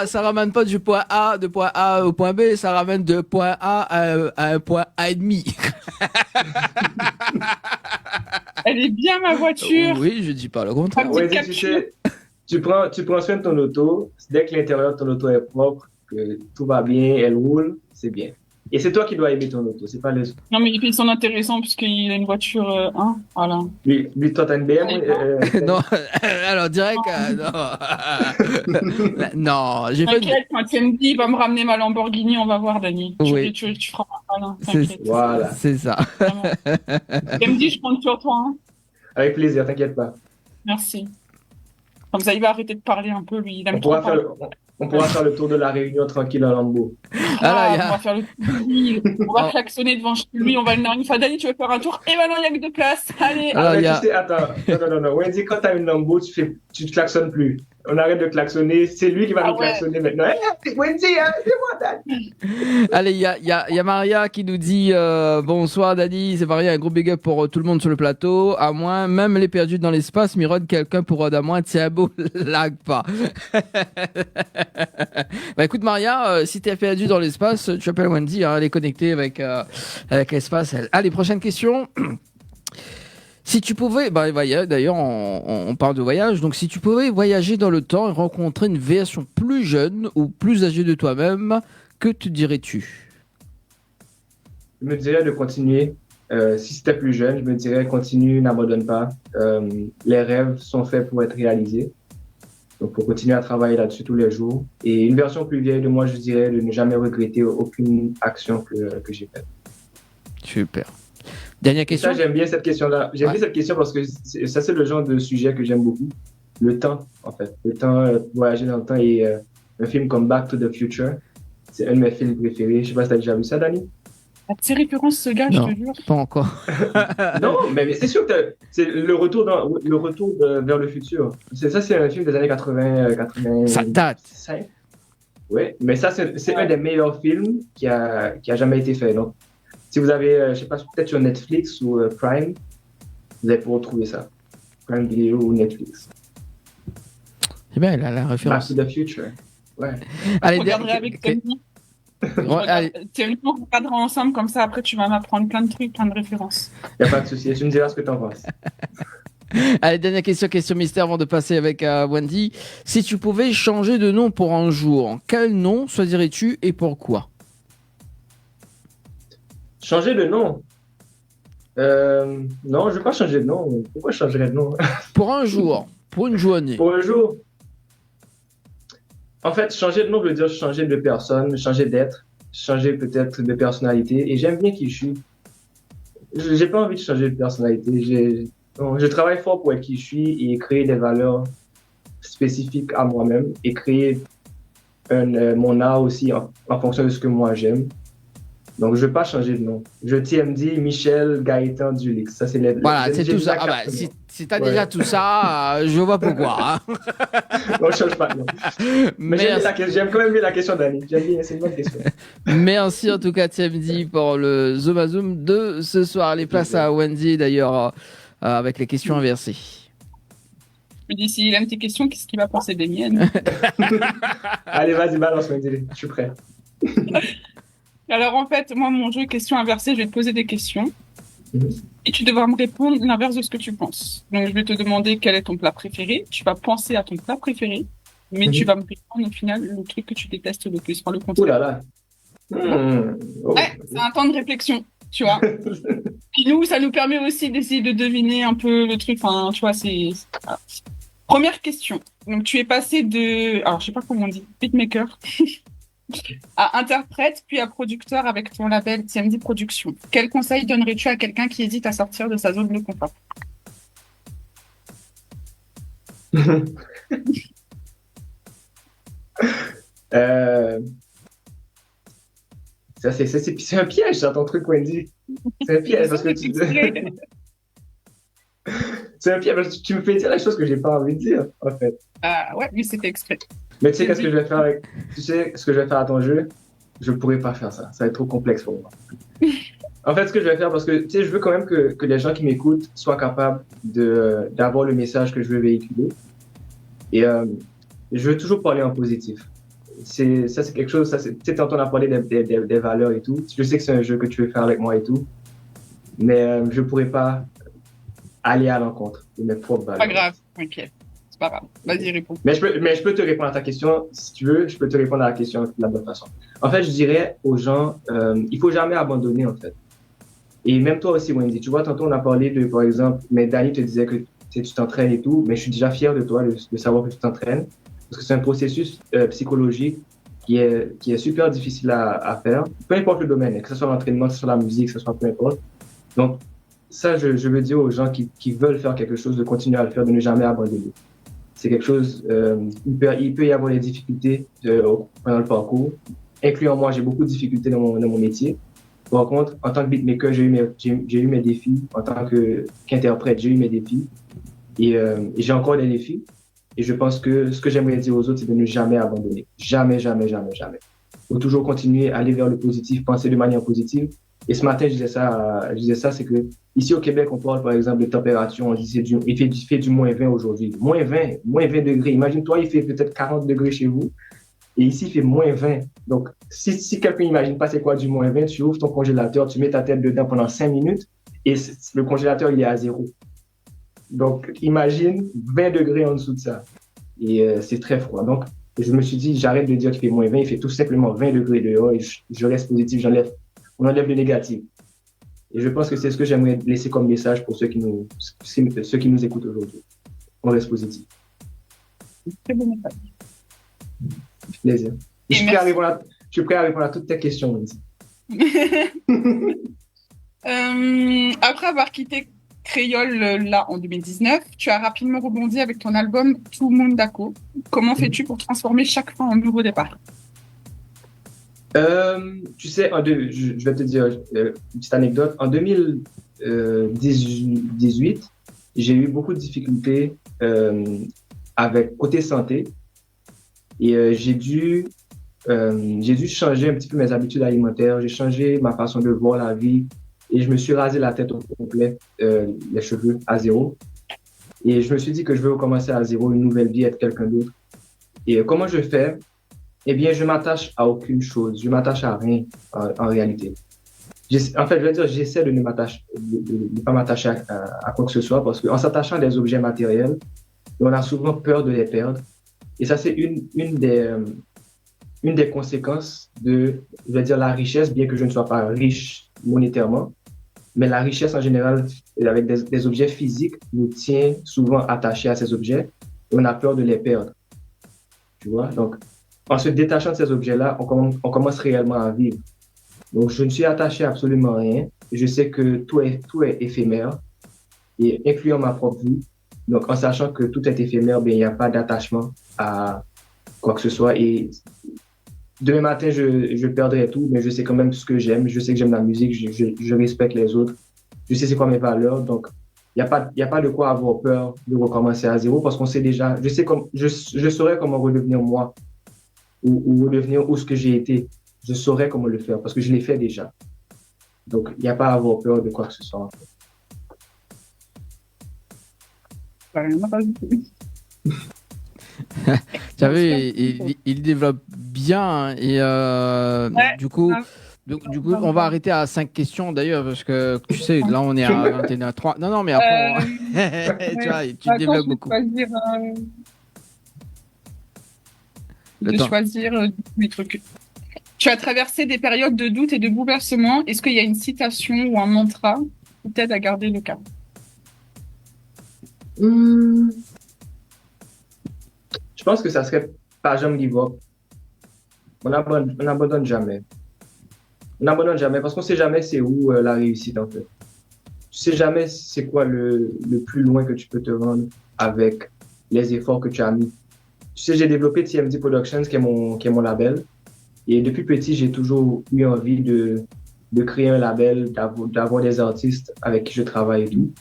ça ramène pas du point A au point B, ça ramène de point A à un point A et demi. Elle est bien ma voiture. Oui, je dis pas le contraire. Wendy, tu prends soin de ton auto, dès que l'intérieur de ton auto est propre, que tout va bien, elle roule, c'est bien. Et c'est toi qui dois aimer ton auto, c'est pas les autres. Non, mais ils sont intéressants puisqu'il a une voiture, voilà. Lui, toi, t'as une BM Non, alors direct, non. Non, j'ai pas. T'inquiète, quand TMD il va me ramener ma Lamborghini, on va voir, Dani. Oui. Tu feras pas malin, C'est t'inquiète. Voilà. c'est ça. TMD, je compte sur toi, hein. Avec plaisir, t'inquiète pas. Merci. Comme ça, il va arrêter de parler un peu, lui. Il aime On trop pourra, parler. on pourra faire le tour de la Réunion tranquille en Lambo. Ah, là, il y a- On va faire le tour de l'île. On va klaxonner devant chez lui, on va le narguer. Enfin, Dani, tu veux faire un tour? Et maintenant, il n'y a que 2 places. Allez. Alors, Mais il y a- tu sais, attends, non. Wendy, quand t'as une Lambo, tu te klaxonnes plus. On arrête de klaxonner. C'est lui qui va Ah nous ouais. klaxonner maintenant. Hey, Wendy, hein, c'est moi, Dan. Allez, il y a Maria qui nous dit bonsoir Dani, c'est Maria, un gros big up pour tout le monde sur le plateau. À moins, même les perdus dans l'espace, Miron, quelqu'un pour à moins, tiens beau, lag pas. Bah écoute Maria, si t'es perdu dans l'espace, tu appelles Wendy, hein, elle est connectée avec l'espace. Allez, prochaine question. Si tu pouvais, d'ailleurs, on parle de voyage, donc si tu pouvais voyager dans le temps et rencontrer une version plus jeune ou plus âgée de toi-même, que te dirais-tu? Je me dirais de continuer. Si c'était plus jeune, je me dirais continue, n'abandonne pas. Les rêves sont faits pour être réalisés. Donc, pour continuer à travailler là-dessus tous les jours. Et une version plus vieille de moi, je dirais de ne jamais regretter aucune action que j'ai faite. Super. Dernière question. Ça, j'aime bien cette question-là. J'aime bien cette question parce que ça, c'est le genre de sujet que j'aime beaucoup. Le temps, en fait. Le temps, voyager dans le temps et un film comme Back to the Future. C'est un de mes films préférés. Je sais pas si t'as déjà vu ça, Dani. Tes références, ce gars, Non, je te jure. pas encore. Non, mais c'est sûr que c'est le retour vers le futur. Ça, c'est un film des années 80. Ça date. Oui, mais ça, c'est un des meilleurs films qui a jamais été fait. Donc, si vous avez, je sais pas, peut-être sur Netflix ou Prime, vous allez pouvoir trouver ça. Prime Video ou Netflix. C'est bien, la référence. Back to the Future. Ouais. Allez, Je regarderai avec Tony. allez. On regardera ensemble, comme ça, après, tu vas m'apprendre plein de trucs, plein de références. Il n'y a pas de souci. Tu me diras ce que tu en penses. Allez, dernière question mystère avant de passer avec Wendy. Si tu pouvais changer de nom pour un jour, quel nom choisirais-tu et pourquoi? Changer de nom? Non, je ne vais pas changer de nom. Pourquoi je changerais de nom? Pour un jour, pour une journée. Pour un jour? En fait, changer de nom veut dire changer de personne, changer d'être, changer peut-être de personnalité. Et j'aime bien qui je suis. J'ai pas envie de changer de personnalité. Je travaille fort pour être qui je suis et créer des valeurs spécifiques à moi-même et créer mon art aussi en fonction de ce que moi j'aime. Donc, je ne vais pas changer de nom. Je TMD Michel Gaëtan Dulix. Ça, c'est Voilà, c'est tout ça. Ah bah, si tu as déjà tout ça, je vois pourquoi. Hein. Non, je ne change pas de nom. Mais j'aime quand même bien la question d'Annie. J'aime bien, c'est une bonne question. Merci en tout cas, TMD, pour le Zoom à Zoom de ce soir. Les places à Wendy, d'ailleurs, avec les questions inversées. Je me dis, s'il aime tes questions, qu'est-ce qu'il va penser des miennes? Allez, vas-y, balance, Wendy. Je suis prêt. Alors en fait, moi, mon jeu question inversée, je vais te poser des questions et tu devras me répondre l'inverse de ce que tu penses. Donc je vais te demander quel est ton plat préféré, tu vas penser à ton plat préféré, mais tu vas me répondre au final le truc que tu détestes le plus, le contraire. Ouh là là. Ouais, c'est un temps de réflexion, tu vois. Puis nous, ça nous permet aussi d'essayer de deviner un peu le truc, enfin, tu vois, c'est... Voilà. Première question. Donc tu es passé de... Alors je sais pas comment on dit, beatmaker à interprète, puis à producteur avec ton label TMD Productions. Quel conseil donnerais-tu à quelqu'un qui hésite à sortir de sa zone de confort? C'est un piège, ça, ton truc, Wendy. C'est un piège parce que tu C'est un piège parce que tu me fais dire la chose que j'ai pas envie de dire, en fait. Ah ouais, mais c'était exprès. Mais tu sais qu'est-ce que je vais faire avec... Tu sais ce que je vais faire à ton jeu? Je pourrais pas faire ça. Ça va être trop complexe pour moi. En fait, ce que je vais faire, parce que tu sais, je veux quand même que les gens qui m'écoutent soient capables d'avoir le message que je veux véhiculer. Et je veux toujours parler en positif. C'est quelque chose, tu sais, tantôt on a parlé des valeurs et tout. Je sais que c'est un jeu que tu veux faire avec moi et tout. Mais je pourrais pas aller à l'encontre de mes propres valeurs. Pas grave, ok. c'est pas grave. Vas-y, réponds. Mais je peux te répondre à ta question, si tu veux, je peux te répondre à la question de la bonne façon. En fait, je dirais aux gens, il faut jamais abandonner, en fait. Et même toi aussi, Wendy, tu vois, tantôt on a parlé de, par exemple, mais Dani te disait que tu t'entraînes et tout, mais je suis déjà fier de toi de savoir que tu t'entraînes, parce que c'est un processus psychologique qui est super difficile à faire, peu importe le domaine, que ce soit l'entraînement, que ce soit la musique, que ce soit peu importe. Donc, ça, je veux dire aux gens qui veulent faire quelque chose, de continuer à le faire, de ne jamais abandonner. C'est quelque chose, il peut y avoir des difficultés pendant le parcours, incluant moi, j'ai beaucoup de difficultés dans mon métier. Par contre, en tant que beatmaker, j'ai eu mes défis. En tant qu'interprète, j'ai eu mes défis. Et j'ai encore des défis. Et je pense que ce que j'aimerais dire aux autres, c'est de ne jamais abandonner. Jamais, jamais, jamais, jamais. Il faut toujours continuer à aller vers le positif, penser de manière positive. Et ce matin, je disais ça, c'est que ici au Québec, on parle par exemple de température. On dit il fait du moins 20 aujourd'hui. Moins 20 degrés. Imagine-toi, il fait peut-être 40 degrés chez vous. Et ici, il fait moins 20. Donc, si quelqu'un n'imagine pas c'est quoi du moins 20, tu ouvres ton congélateur, tu mets ta tête dedans pendant 5 minutes et le congélateur, il est à 0. Donc, imagine 20 degrés en dessous de ça. Et c'est très froid. Donc, je me suis dit, j'arrête de dire qu'il fait moins 20, il fait tout simplement 20 degrés dehors et je reste positif, on enlève le négatif. Et je pense que c'est ce que j'aimerais laisser comme message pour ceux qui nous écoutent aujourd'hui. On reste positif. Très bon message. Plaisir. Je suis prêt à répondre à toutes tes questions, Wendy. Après avoir quitté Créole là en 2019, tu as rapidement rebondi avec ton album Tout le monde d'accord. Comment fais-tu pour transformer chaque fin en nouveau départ? Tu sais, je vais te dire une petite anecdote. En 2018, j'ai eu beaucoup de difficultés avec côté santé. Et j'ai dû changer un petit peu mes habitudes alimentaires, j'ai changé ma façon de voir la vie et je me suis rasé la tête au complet, les cheveux à 0. Et je me suis dit que je veux recommencer à 0, une nouvelle vie, être quelqu'un d'autre. Et comment je fais? Eh bien, je m'attache à aucune chose, je m'attache à rien en réalité. En fait, je veux dire, j'essaie de ne pas m'attacher à quoi que ce soit parce qu'en s'attachant à des objets matériels, on a souvent peur de les perdre. Et ça, c'est une des conséquences de, je vais dire, la richesse, bien que je ne sois pas riche monétairement, mais la richesse en général, avec des objets physiques, nous tient souvent attachés à ces objets et on a peur de les perdre. Tu vois? Donc, en se détachant de ces objets-là, on commence réellement à vivre. Donc, je ne suis attaché à absolument rien. Je sais que tout est éphémère, et incluant ma propre vie. Donc, en sachant que tout est éphémère, bien, il n'y a pas d'attachement à quoi que ce soit. Et demain matin, je perdrai tout, mais je sais quand même ce que j'aime. Je sais que j'aime la musique, je respecte les autres. Je sais c'est quoi mes valeurs. Donc, il n'y a pas de quoi avoir peur de recommencer à 0 parce qu'on sait déjà, je saurais comment redevenir moi ou redevenir où ce que j'ai été. Je saurais comment le faire parce que je l'ai fait déjà. Donc, il n'y a pas à avoir peur de quoi que ce soit. En fait. Tu as vu, il développe bien et du coup, on va arrêter à 5 questions d'ailleurs parce que tu sais, là on est à 21 à 3. Non, mais après, tu vois, tu développes beaucoup. Choisir des trucs. Tu as traversé des périodes de doute et de bouleversement. Est-ce qu'il y a une citation ou un mantra qui t'aide à garder le cap? Je pense que ça serait pas jamais give up. On n'abandonne jamais. On n'abandonne jamais parce qu'on sait jamais c'est où la réussite en fait. Tu sais jamais c'est quoi le plus loin que tu peux te rendre avec les efforts que tu as mis. Tu sais, j'ai développé TMD Productions qui est mon label. Et depuis petit, j'ai toujours eu envie de créer un label, d'avoir des artistes avec qui je travaille et tout.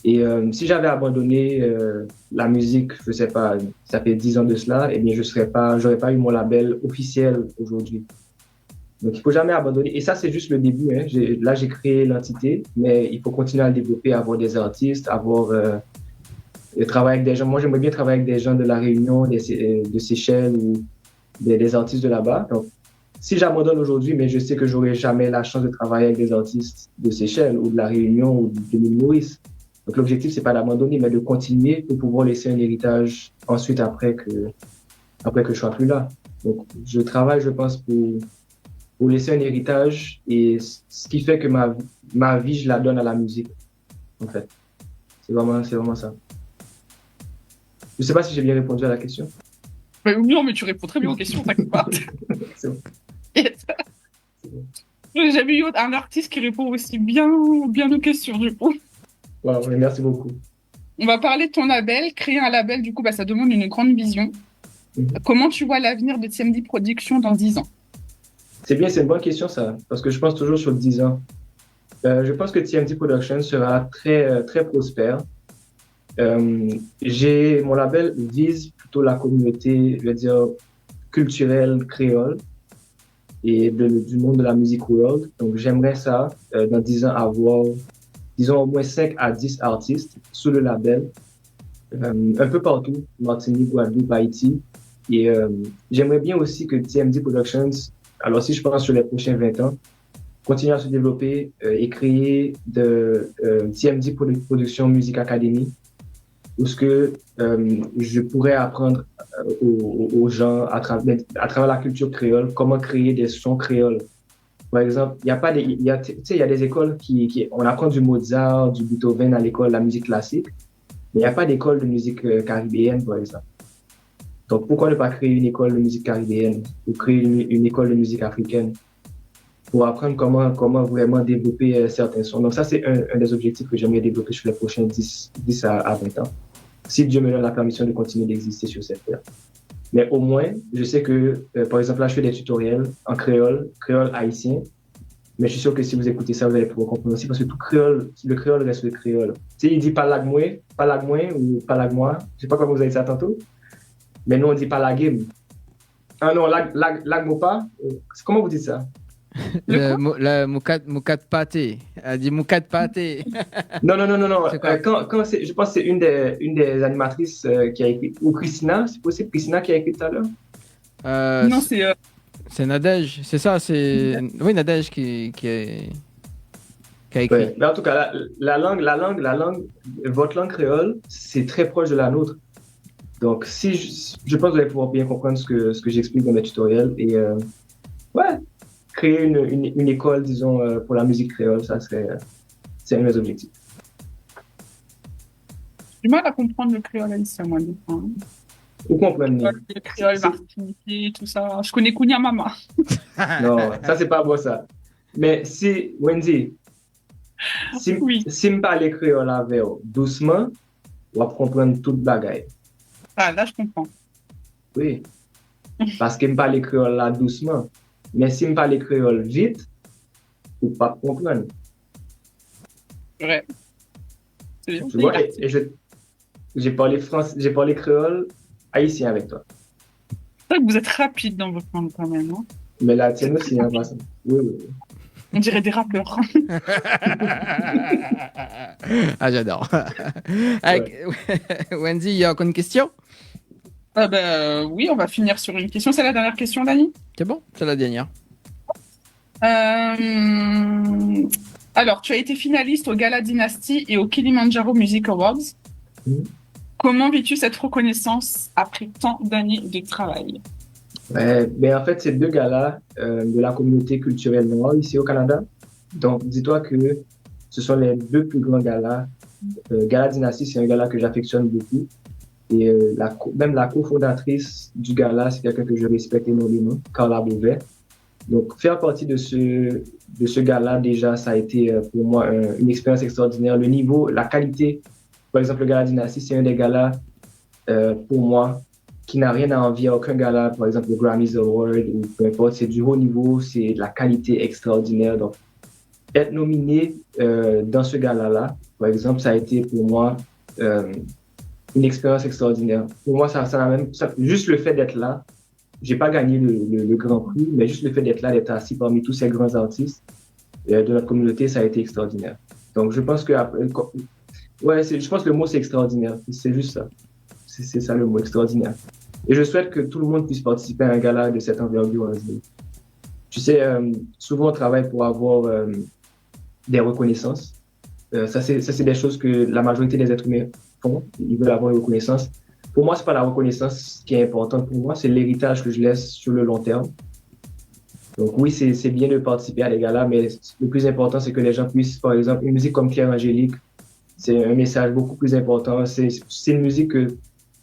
Et si j'avais abandonné la musique, je sais pas, ça fait 10 ans de cela, eh bien j'aurais pas eu mon label officiel aujourd'hui. Donc il faut jamais abandonner. Et ça c'est juste le début. Hein. Là j'ai créé l'entité, mais il faut continuer à le développer, avoir des artistes, travailler avec des gens. Moi j'aimerais bien travailler avec des gens de la Réunion, de Seychelles ou des artistes de là-bas. Donc si j'abandonne aujourd'hui, mais je sais que j'aurai jamais la chance de travailler avec des artistes de Seychelles ou de la Réunion ou de l'île Maurice. Donc l'objectif, c'est pas d'abandonner, mais de continuer pour pouvoir laisser un héritage ensuite après que je sois plus là. Donc je travaille, je pense, pour laisser un héritage et ce qui fait que ma vie, je la donne à la musique, en fait. C'est vraiment ça. Je sais pas si j'ai bien répondu à la question. Non, mais tu réponds très bien aux questions, t'inquiète pas. C'est bon. J'ai jamais eu un artiste qui répond aussi bien aux questions, du coup. Wow, merci beaucoup. On va parler de ton label. Créer un label, du coup, ça demande une grande vision. Comment tu vois l'avenir de TMD Productions dans 10 ans? C'est bien, c'est une bonne question, ça, parce que je pense toujours sur 10 ans. Je pense que TMD Productions sera très, très prospère. Mon label vise plutôt la communauté, je veux dire, culturelle créole et du monde de la musique world. Donc, j'aimerais ça, dans 10 ans, avoir, disons, au moins 5 à 10 artistes sous le label, un peu partout, Martinique, Guadeloupe, Haïti. Et j'aimerais bien aussi que TMD Productions, alors si je pense sur les prochains 20 ans, continue à se développer et créer de TMD Production Music Academy, où ce que je pourrais apprendre aux gens à travers la culture créole, comment créer des sons créoles. Par exemple, il y a des écoles on apprend du Mozart, du Beethoven à l'école, la musique classique, mais il n'y a pas d'école de musique caribéenne, par exemple. Donc, pourquoi ne pas créer une école de musique caribéenne ou créer une école de musique africaine pour apprendre comment vraiment développer certains sons. Donc, ça, c'est un des objectifs que j'aimerais développer sur les prochains 10 à 20 ans. Si Dieu me donne la permission de continuer d'exister sur cette terre. Mais au moins, je sais que, par exemple, là, je fais des tutoriels en créole haïtien. Mais je suis sûr que si vous écoutez ça, vous allez pouvoir comprendre aussi parce que le créole reste le créole. Tu sais, il dit palagmoué ou palagmois. Je sais pas comment vous avez dit ça tantôt. Mais nous, on dit palagim. Ah non, lagmopa. Comment vous dites ça? Le moukat pâté. Elle dit moukat pâté. Non. Je pense que c'est une des animatrices qui a écrit, ou Christina, c'est possible, Christina qui a écrit tout à l'heure? Non, c'est... C'est Nadège, c'est ça, c'est... Oui, Nadège qui a écrit. Ouais. Mais en tout cas, la langue, votre langue créole, c'est très proche de la nôtre. Donc, je pense que vous allez pouvoir bien comprendre ce que j'explique dans mes tutoriels. Et créer une école, disons, pour la musique créole, c'est un de mes objectifs. J'ai du mal à comprendre le créole haïtien, moi, du coup. Vous comprenez? Le créole martiniquais, tout ça. Je connais Kounia Mama. Non, ça, c'est pas bon, ça. Mais si, Wendy, si me parle créole avec vous, doucement, on va comprendre toute bagaille. Ah, là, je comprends. Oui. Parce que me parle créole là doucement. Mais si me parle créole vite, vous ne pas comprendre. Ouais. Tu vois, j'ai parlé créole haïtien avec toi. C'est vrai que vous êtes rapide dans votre langue quand même, hein. Mais la tienne aussi, hein, oui. On dirait des rappeurs. Ah, j'adore. Wendy, il y a encore une question? Oui, on va finir sur une question. C'est la dernière question, Dani? C'est bon, c'est la dernière. Alors, tu as été finaliste au Gala Dynasty et au Kilimanjaro Music Awards. Comment vis-tu cette reconnaissance après tant d'années de travail? En fait, c'est 2 galas de la communauté culturelle noire ici au Canada. Donc, dis-toi que ce sont les 2 plus grands galas. Gala Dynasty, c'est un gala que j'affectionne beaucoup. Et même la cofondatrice du gala, c'est quelqu'un que je respecte énormément, Carla Beauvais. Donc, faire partie de ce gala, déjà, ça a été pour moi une expérience extraordinaire. Le niveau, la qualité, par exemple, le Gala Dynasty, c'est un des galas, pour moi, qui n'a rien à envier à aucun gala, par exemple le Grammys Award ou peu importe. C'est du haut niveau, c'est de la qualité extraordinaire. Donc, être nominé dans ce gala-là, par exemple, ça a été pour moi une expérience extraordinaire. Pour moi, juste le fait d'être là, j'ai pas gagné le grand prix, mais juste le fait d'être là, d'être assis parmi tous ces grands artistes de notre communauté, ça a été extraordinaire. Donc, je pense que je pense que le mot c'est extraordinaire. C'est juste ça. C'est ça le mot, extraordinaire. Et je souhaite que tout le monde puisse participer à un gala de cette envergure. Tu sais, souvent on travaille pour avoir des reconnaissances, Ça, c'est des choses que la majorité des êtres humains font. Ils veulent avoir une reconnaissance. Pour moi, c'est pas la reconnaissance qui est importante pour moi, c'est l'héritage que je laisse sur le long terme. Donc oui, c'est bien de participer à des galas, mais le plus important, c'est que les gens puissent, par exemple, une musique comme Claire Angélique, c'est un message beaucoup plus important. C'est une musique que,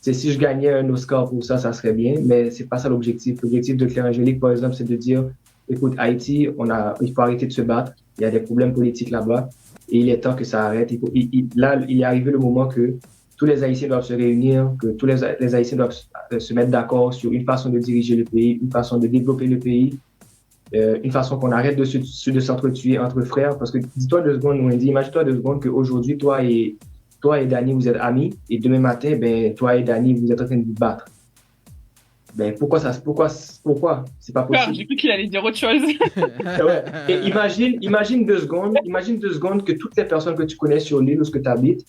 si je gagnais un Oscar pour ça, ça serait bien, mais c'est pas ça l'objectif. L'objectif de Claire Angélique, par exemple, c'est de dire, écoute, Haïti, il faut arrêter de se battre. Il y a des problèmes politiques là-bas et il est temps que ça arrête. Là, il est arrivé le moment que tous les Haïtiens doivent se réunir, que tous les Haïtiens doivent se mettre d'accord sur une façon de diriger le pays, une façon de développer le pays, une façon qu'on arrête de s'entretuer entre frères. Parce que dis-toi 2 secondes, Wendy, imagine-toi 2 secondes qu'aujourd'hui, toi et Danny, vous êtes amis, et demain matin, ben, toi et Danny, vous êtes en train de vous battre. Ben, pourquoi? C'est pas possible. J'ai cru qu'il allait dire autre chose. Ouais. Et imagine 2 secondes que toutes les personnes que tu connais sur l'île où tu habites,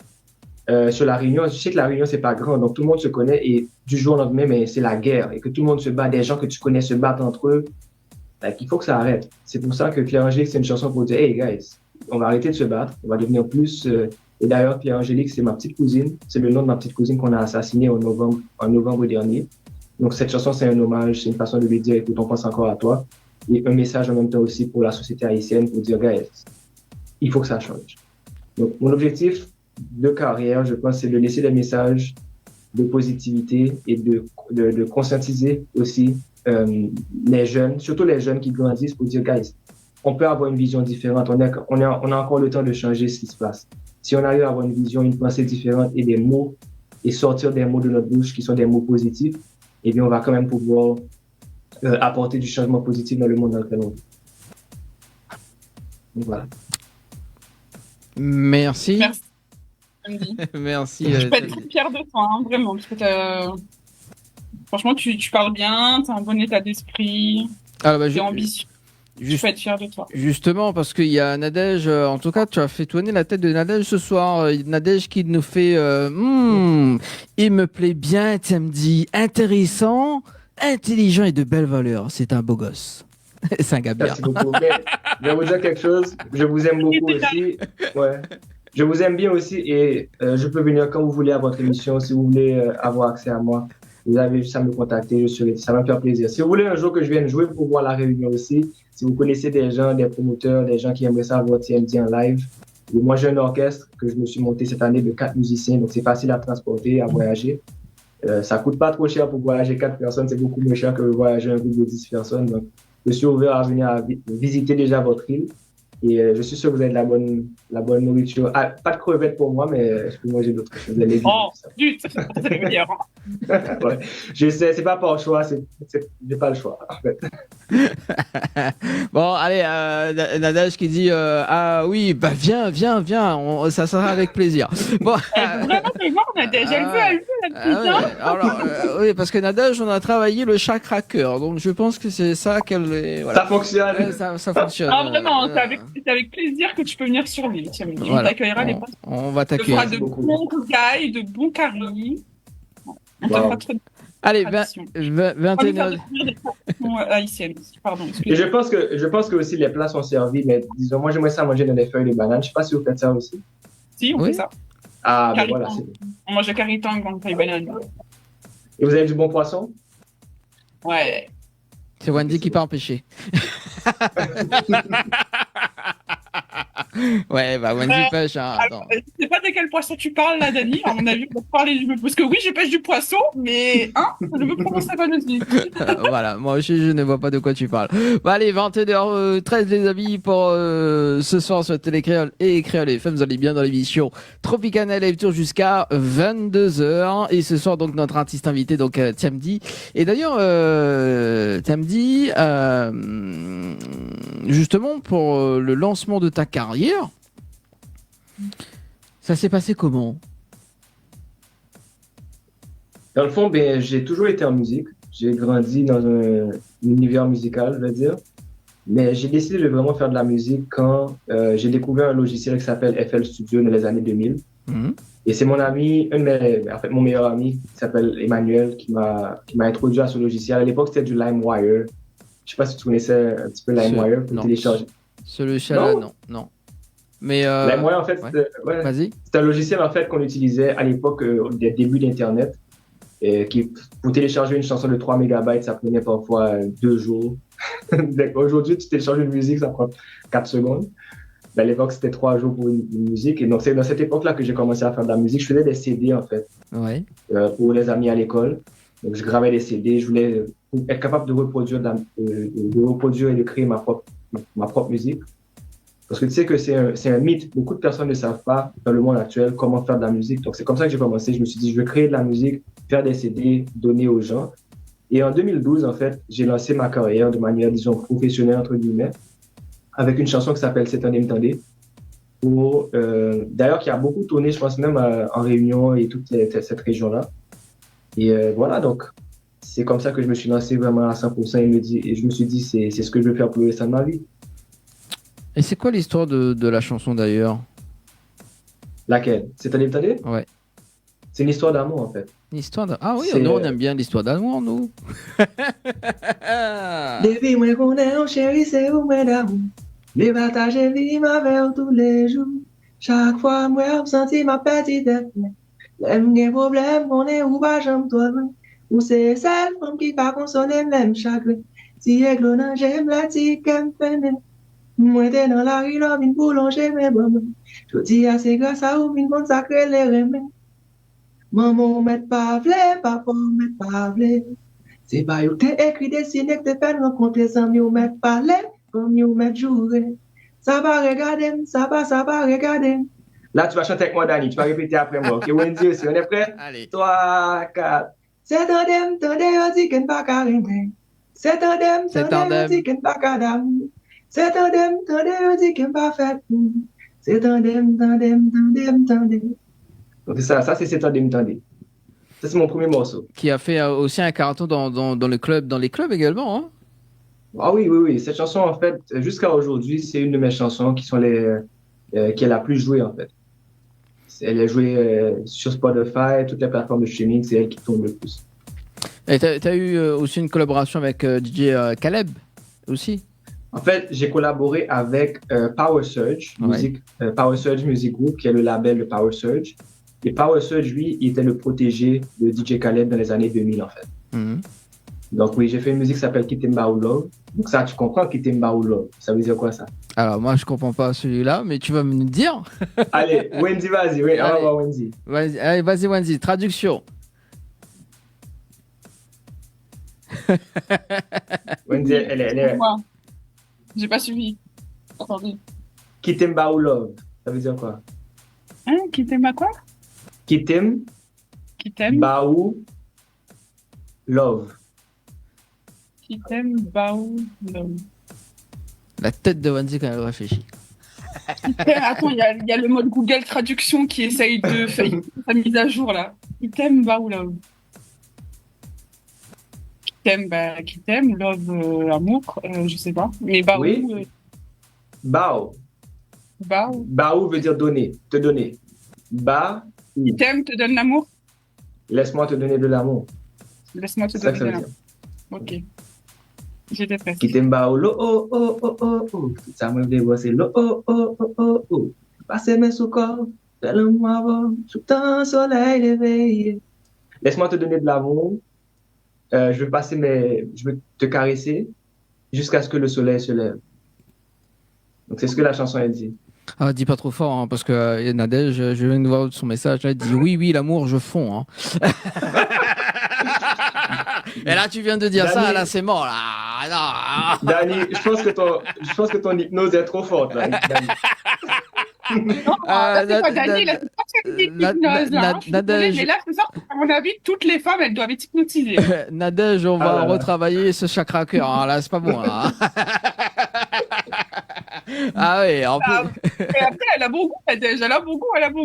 sur la Réunion, je sais que la Réunion, c'est pas grand, donc tout le monde se connaît et du jour au lendemain, mais c'est la guerre et que tout le monde se bat, des gens que tu connais se battent entre eux, ben, il faut que ça arrête. C'est pour ça que Claire Angélique, c'est une chanson pour dire, hey guys, on va arrêter de se battre, on va devenir plus. Et d'ailleurs, Claire Angélique, c'est ma petite cousine, c'est le nom de ma petite cousine qu'on a assassinée en novembre dernier. Donc cette chanson, c'est un hommage, c'est une façon de lui dire, écoute, on pense encore à toi. Et un message en même temps aussi pour la société haïtienne pour dire, guys, il faut que ça change. Donc mon objectif de carrière, je pense, c'est de laisser des messages de positivité et de conscientiser aussi les jeunes, surtout les jeunes qui grandissent pour dire, guys, on peut avoir une vision différente, on a encore le temps de changer ce qui se passe. Si on arrive à avoir une vision, une pensée différente et des mots, et sortir des mots de notre bouche qui sont des mots positifs, eh bien, on va quand même pouvoir apporter du changement positif dans le monde dans lequel on vit. Donc, voilà. Merci. Andy. Merci. Je peux être très fière de toi, hein, vraiment, parce que franchement, tu parles bien, tu as un bon état d'esprit, tu es ambitieux. Je peux être fier de toi. Justement, parce qu'il y a Nadège, en tout cas, tu as fait tourner la tête de Nadège ce soir. Nadège qui nous fait il me plaît bien, Temdi, intéressant, intelligent et de belles valeurs. C'est un beau gosse. C'est un gars bien. Merci beaucoup. Mais, je vais vous dire quelque chose. Je vous aime beaucoup aussi. Ouais. Je vous aime bien aussi et je peux venir quand vous voulez à votre émission. Si vous voulez avoir accès à moi, vous avez juste à me contacter. Ça va me faire plaisir. Si vous voulez un jour que je vienne jouer pour voir la réunion aussi, si vous connaissez des gens, des promoteurs, des gens qui aimeraient ça voir TMD en live, et moi j'ai un orchestre que je me suis monté cette année de 4 musiciens, donc c'est facile à transporter, à voyager. Ça coûte pas trop cher pour voyager 4 personnes, c'est beaucoup moins cher que voyager un groupe de 10 personnes. Donc, je suis ouvert à venir visiter déjà votre île. Et je suis sûr que vous avez de la bonne nourriture. Ah, pas de crevettes pour moi, mais je peux manger d'autres choses. Oh, zut, ça veut dire. Ouais. Je sais, c'est pas par choix, j'ai pas le choix, en fait. Bon, allez, Nadège qui dit ah oui, bah viens, ça sera avec plaisir. Bon, vraiment, c'est voir Nadège, elle veut la petite. Ouais. Alors, oui, parce que Nadège, on a travaillé le chakra cœur, donc je pense que c'est ça qu'elle est. Voilà. Ça fonctionne. Ça fonctionne. Ah, vraiment, c'est avec plaisir que tu peux venir sur l'île. On t'accueillera les potes. On va t'accueillir. On fera de bons rougailles, de bons caries. On te fera trop de. Allez, 21h. Pardon. Et je pense que aussi les plats sont servis, mais disons, moi j'aimerais ça manger dans des feuilles de banane. Je sais pas si vous faites ça aussi. Si, on fait ça. Ah, ben voilà. On mange le caritan quand feuille de banane. Et vous avez du bon poisson? Ouais. C'est Wendy qui part en pêcher. Ouais, bah Wendy pêche. Hein, je sais pas de quel poisson tu parles là, Dani. À mon avis, pour parler parce que oui, je pêche du poisson, mais je me prononcerai pas dessus. Voilà, moi aussi, je ne vois pas de quoi tu parles. Bon, allez, 21h13 les amis pour ce soir sur Télécréole et Créole FM. Vous allez bien dans l'émission Tropicana Live Tour jusqu'à 22h. Et ce soir, donc, notre artiste invité, donc Temdi. Et d'ailleurs, Temdi, justement, pour le lancement de ta carrière, ça s'est passé comment? Dans le fond, j'ai toujours été en musique. J'ai grandi dans un univers musical, je vais dire. Mais j'ai décidé de vraiment faire de la musique quand j'ai découvert un logiciel qui s'appelle FL Studio dans les années 2000. Mm-hmm. Et c'est mon ami, mon meilleur ami, qui s'appelle Emmanuel, qui m'a introduit à ce logiciel. À l'époque, c'était du LimeWire. Je ne sais pas si tu connaissais un petit peu LimeWire pour télécharger. Ce logiciel-là, non. Mais Moi, en fait, vas-y. c'est un logiciel en fait qu'on utilisait à l'époque des débuts d'Internet. Pour télécharger une chanson de 3 mégabytes, ça prenait parfois 2 jours. Aujourd'hui, tu télécharges une musique, ça prend 4 secondes. À l'époque, c'était 3 jours pour une musique. Et donc, c'est dans cette époque-là que j'ai commencé à faire de la musique. Je faisais des CD, en fait, pour les amis à l'école. Donc, je gravais des CD. Je voulais être capable de reproduire, de reproduire et de créer ma propre musique. Parce que tu sais que c'est un mythe. Beaucoup de personnes ne savent pas, dans le monde actuel, comment faire de la musique. Donc, c'est comme ça que j'ai commencé. Je me suis dit, je vais créer de la musique, faire des CD, donner aux gens. Et en 2012, en fait, j'ai lancé ma carrière de manière, disons, professionnelle, entre guillemets, avec une chanson qui s'appelle C'est un M'tendez. D'ailleurs, qui a beaucoup tourné, je pense, même en Réunion et toute cette région-là. Et voilà, donc, c'est comme ça que je me suis lancé vraiment à 100% et je me suis dit, c'est ce que je veux faire pour le restant de ma vie. Et c'est quoi l'histoire de la chanson d'ailleurs? Laquelle? C'est un M'tendez? Ouais. C'est une histoire d'amour, en fait. Une histoire Ah oui, nous, on aime bien l'histoire d'amour, nous. Depuis moi qu'on est, chérie, c'est où moi d'amour. Les partager vie ma vers tous les jours. Chaque fois, moi, j'ai senti ma petite tête. L'aime des problèmes, qu'on est ou pas, j'aime toi. Ou c'est celle femme qui va consoler même chagrin. Si est glonant, j'aime la tique qu'elle peine. Moi, t'es dans la rue, là, vine pour longer mes bambins. Je dis à c'est grâce à vous, vine consacrer les remèdes. Maman, met pas vle, papa, met pas vle. C'est pas yo t'es écrit, dessiné, que t'es fait rencontrer sans mieux mettre parler, comme mieux mettre jouer. Ça va regarder, ça va regarder. Là, tu vas chanter avec moi, Dani, tu vas répéter après moi. Ok, Wendy aussi, on est prêt? Allez. 3, 4. C'est tandem, on dit qu'on pas carrément. C'est tandem, on dit qu'on pas cadam. C'est tandem, on dit qu'on pas fait. C'est tandem. Donc ça c'est un M'tendez. Ça, c'est mon premier morceau. Qui a fait aussi un carton dans les clubs également. Hein? Ah oui. Cette chanson, en fait, jusqu'à aujourd'hui, c'est une de mes chansons qui est la plus jouée, en fait. Elle est jouée sur Spotify, toutes les plateformes de streaming, c'est elle qui tourne le plus. Et t'as eu aussi une collaboration avec DJ Caleb, aussi? En fait, j'ai collaboré avec Power Surge, Power Surge Music Group, qui est le label de Power Surge. Et Power Surge, lui, il était le protégé de DJ Khaled dans les années 2000, en fait. Mm-hmm. Donc oui, j'ai fait une musique qui s'appelle Kitemba ou Love. Donc ça, tu comprends Kitemba ou Love. Ça veut dire quoi, ça? Alors, moi, je comprends pas celui-là, mais tu vas me dire. Allez, Wendy, vas-y. Oui, on va voir Wendy. Allez, vas-y, Wendy. Traduction. Wendy, elle est... Moi, j'ai pas suivi. Attendez. Kitemba ou Love. Ça veut dire quoi? Hein, Kitemba quoi? Kitem. Baou. Love. Kitem, Baou, Love. La tête de Wendy quand elle réfléchit. Attends, il y a le mode Google Traduction qui essaye de faire sa mise à jour là. Kitem, Baou, Love. Kitem, Love, amour, je sais pas. Mais Baou. Oui. Baou. Baou. Baou veut dire donner, te donner. Kitem te donne l'amour. Laisse-moi te donner de l'amour. Laisse-moi te donner de l'amour. Ok. J'étais prête. Kitemba lo oh. Ça me fait bosser lo oh. Passer mes sous corps, tellement avant, sous un soleil éveillé. Laisse-moi te donner de l'amour. Je veux te caresser jusqu'à ce que le soleil se lève. Donc c'est ce que la chanson elle dit. Ah, dis pas trop fort, hein, parce que Nadège, je viens de voir son message, elle dit oui, l'amour, je fonds. Hein. Et là, tu viens de dire Dani, ça, là, c'est mort, là. Non. Dani, je pense que ton hypnose est trop forte, là. C'est pas Dani, là, c'est pas une hypnose, là. Mais là, c'est ça, à mon avis, toutes les femmes, elles doivent être hypnotisées. Nadège, on va retravailler ce chakra cœur, hein, là, c'est pas bon, là. Ah oui, en plus. Et après, elle a bon goût, Nadège, elle a bon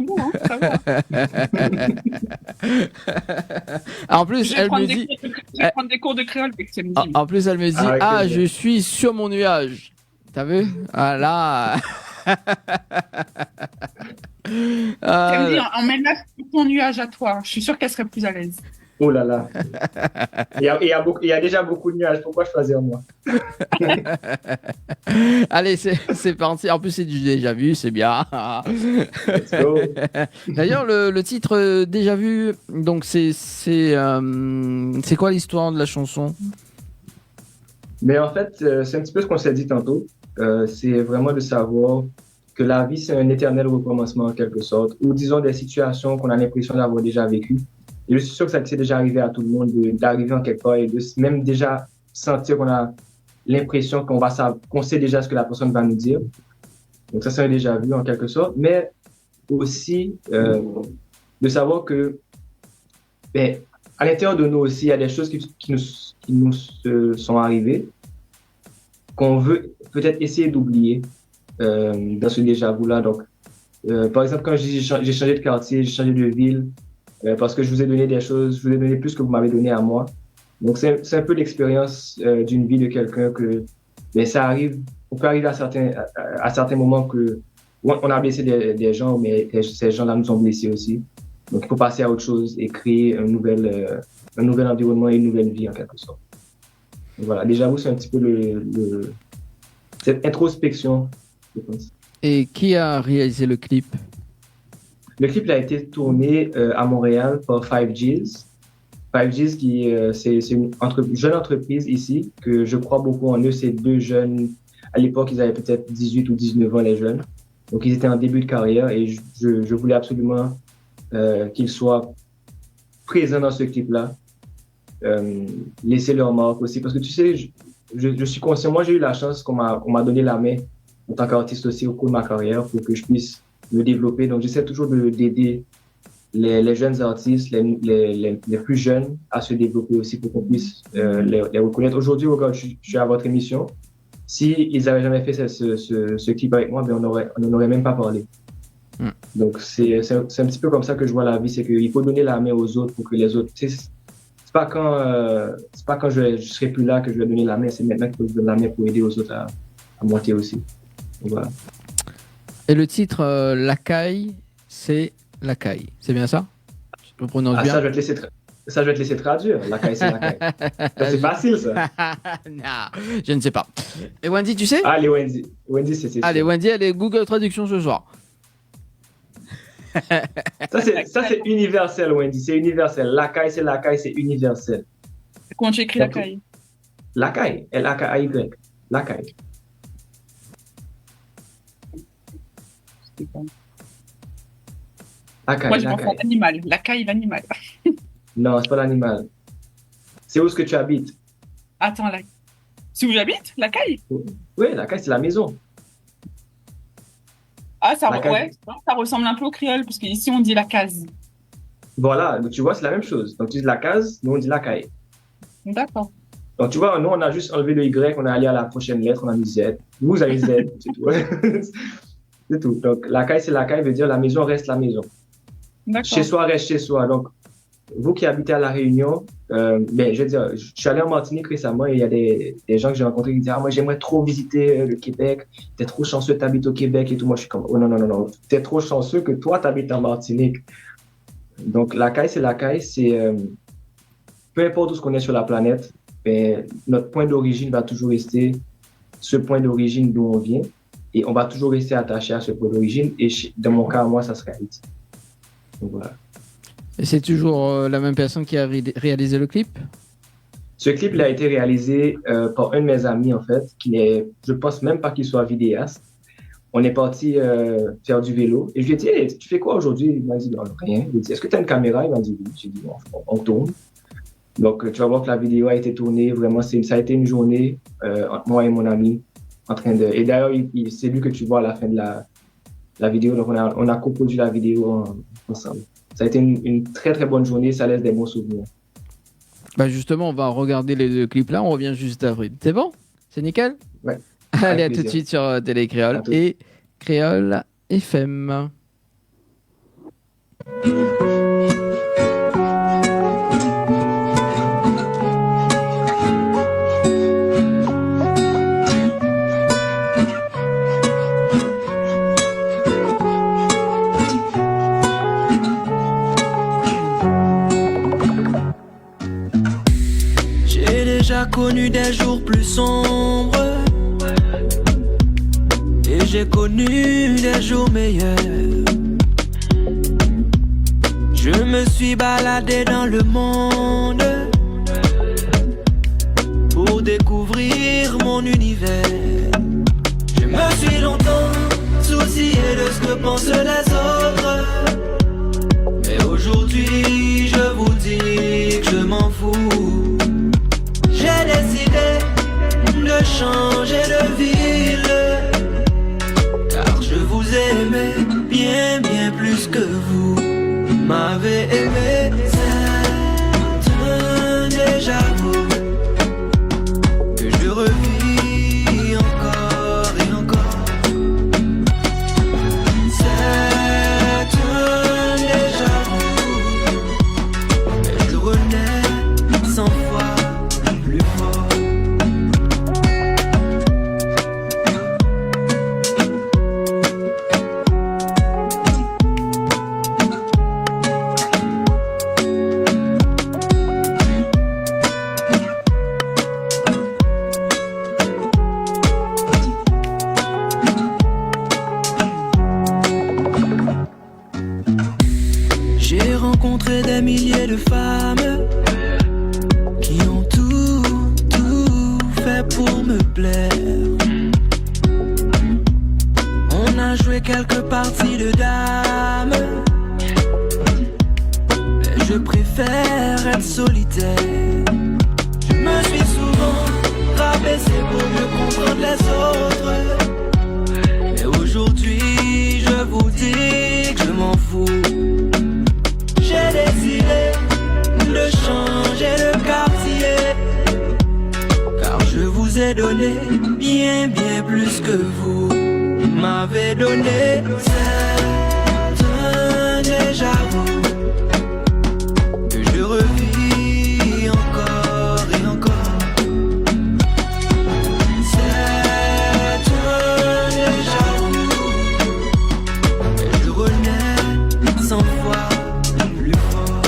goût, hein, ça va. En plus, elle me dit. Je vais prendre des cours de créole avec Samedi. En plus, elle me dit je suis sur mon nuage. T'as vu? Ah là. Samedi, emmène-la sur ton nuage à toi. Je suis sûre qu'elle serait plus à l'aise. Oh là là. Il y a déjà beaucoup de nuages. Pourquoi choisir moi? Allez, c'est parti. En plus, c'est du déjà vu, c'est bien. Let's go. D'ailleurs, le titre déjà vu, donc c'est quoi l'histoire de la chanson? Mais en fait, c'est un petit peu ce qu'on s'est dit tantôt. C'est vraiment de savoir que la vie, c'est un éternel recommencement en quelque sorte, ou disons des situations qu'on a l'impression d'avoir déjà vécues. Et je suis sûr que ça s'est déjà arrivé à tout le monde d'arriver en quelque part et de même déjà sentir qu'on a l'impression qu'on sait déjà ce que la personne va nous dire. Donc ça, c'est un déjà vu en quelque sorte. Mais aussi de savoir que ben, à l'intérieur de nous aussi, il y a des choses qui nous sont arrivées qu'on veut peut-être essayer d'oublier dans ce déjà-vu-là. Donc, par exemple, quand j'ai changé de quartier, j'ai changé de ville, parce que je vous ai donné des choses, je vous ai donné plus que vous m'avez donné à moi. Donc, c'est un peu l'expérience d'une vie de quelqu'un que ben, ça arrive, on peut arriver à certains moments que on a blessé des gens, mais ces gens-là nous ont blessés aussi. Donc, il faut passer à autre chose et créer un nouvel environnement et une nouvelle vie en quelque sorte. Donc, voilà, déjà, vous, c'est un petit peu cette introspection, je pense. Et qui a réalisé le clip? Le clip a été tourné à Montréal par 5Gs. 5Gs, c'est une jeune entreprise ici, que je crois beaucoup en eux. C'est deux jeunes. À l'époque, ils avaient peut-être 18 ou 19 ans, les jeunes. Donc, ils étaient en début de carrière et je voulais absolument qu'ils soient présents dans ce clip-là. Laisser leur marque aussi. Parce que tu sais, je suis conscient. Moi, j'ai eu la chance qu'on m'a donné la main en tant qu'artiste aussi au cours de ma carrière pour que je puisse me développer. Donc, j'essaie toujours d'aider les jeunes artistes, les plus jeunes à se développer aussi pour qu'on puisse les reconnaître. Aujourd'hui, regarde, je suis à votre émission. Si ils n'avaient jamais fait ce clip avec moi, ben on n'en aurait même pas parlé. Donc, c'est un petit peu comme ça que je vois la vie, c'est qu'il faut donner la main aux autres pour que les autres... C'est pas quand je serai plus là que je vais donner la main, c'est maintenant qu'il faut donner la main pour aider aux autres à monter aussi. Donc, voilà. Et le titre Lacaille, c'est Lacaille. C'est bien ça? Je prononce bien. Ça, je vais te laisser traduire. Lacaille, c'est Lacaille. C'est facile, ça. Non, je ne sais pas. Et Wendy, tu sais? Allez, Wendy. Wendy, c'est Allez, Wendy, elle est Google Traduction ce soir. Ça, c'est universel, Wendy. C'est universel. Lacaille, c'est universel. Comment tu écris Lacaille? Lacaille. L-A-K-A-Y. Lacaille. Moi, je pense à l'animal. Lacaille, l'animal. Non, c'est pas l'animal. C'est où est-ce que tu habites? Attends, là. C'est où j'habite? Lacaille? Oui, Lacaille, c'est la maison. Ah, ça ressemble un peu au créole, parce qu'ici, on dit la case. Voilà, donc tu vois, c'est la même chose. Donc tu dis la case, nous, on dit Lacaille. D'accord. Donc tu vois, nous, on a juste enlevé le Y, on est allé à la prochaine lettre, on a mis Z. Vous avez Z, c'est tout. C'est tout. Donc, Lacaille, c'est Lacaille, veut dire la maison reste la maison. D'accord. Chez soi reste chez soi. Donc, vous qui habitez à La Réunion, je veux dire, je suis allé en Martinique récemment et il y a des gens que j'ai rencontrés qui disent « Ah, moi, j'aimerais trop visiter le Québec. T'es trop chanceux, t'habites au Québec et tout. » Moi, je suis comme « Oh non. T'es trop chanceux que toi, t'habites en Martinique. » Donc, Lacaille, c'est Lacaille. C'est peu importe où ce qu'on est sur la planète, notre point d'origine va toujours rester ce point d'origine d'où on vient. Et on va toujours rester attaché à ce point d'origine. Et dans mon cas, moi, ça serait Haïti. Donc, voilà. Et c'est toujours la même personne qui a réalisé le clip? Ce clip, il a été réalisé par un de mes amis, en fait, je pense même pas qu'il soit vidéaste. On est parti faire du vélo. Et je lui ai dit, hey, tu fais quoi aujourd'hui? Il m'a dit, non, rien. Je lui ai dit, est-ce que tu as une caméra? Il m'a dit, oui. J'ai dit, on tourne. Donc, tu vas voir que la vidéo a été tournée. Vraiment, ça a été une journée entre moi et mon ami. Et d'ailleurs, c'est lui que tu vois à la fin de la vidéo. Donc, on a coproduit la vidéo ensemble. Ça a été une très, très bonne journée. Ça laisse des bons souvenirs. Bah justement, on va regarder les deux clips là. On revient juste après. C'est bon? C'est nickel? Ouais. Allez, à tout de suite sur Télé Créole et Créole FM. connu des jours plus sombres et j'ai connu des jours meilleurs. Je me suis baladé dans le monde pour découvrir mon univers. Je me suis longtemps soucié de ce que pensent les autres, mais aujourd'hui je vous dis que je m'en fous. J'ai décidé de changer de ville, car je vous aimais bien bien plus que vous m'avez aimé. C'est un déjà-vu que je revis encore et encore. C'est un déjà-vu, mais je renais 100 fois plus fort. J'ai rencontré des milliers de femmes qui ont tout fait pour me plaire. On a joué quelques parties de dames, mais je préfère être solitaire. Je me suis souvent rabaissé pour mieux comprendre les autres, mais aujourd'hui je vous dis que je m'en fous. J'ai décidé de changer de quartier, car je vous ai donné bien bien plus que vous m'avez donné. C'est un déjà-vu que je revis encore et encore. C'est un déjà-vu que je renais 100 fois plus fort.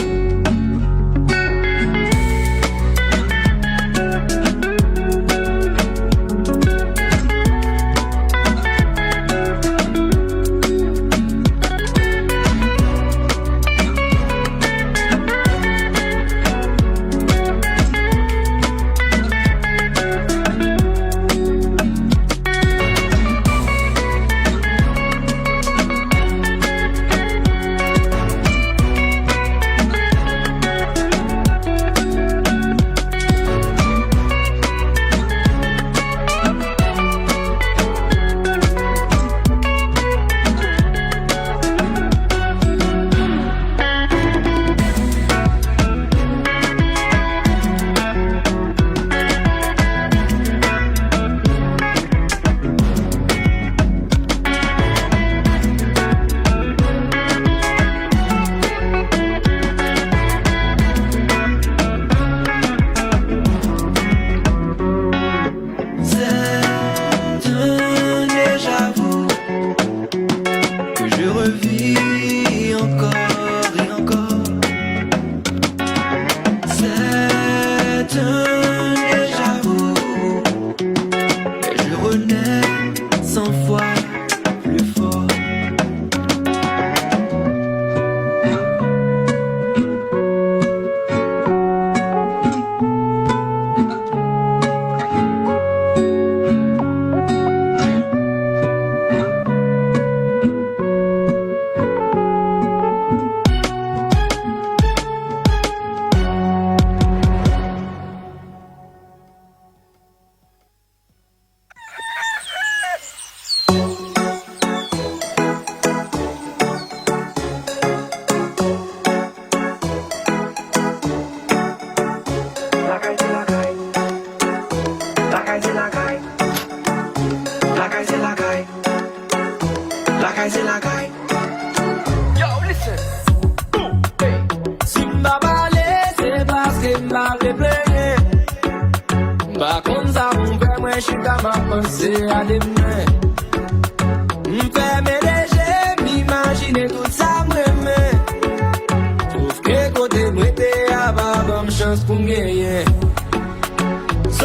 So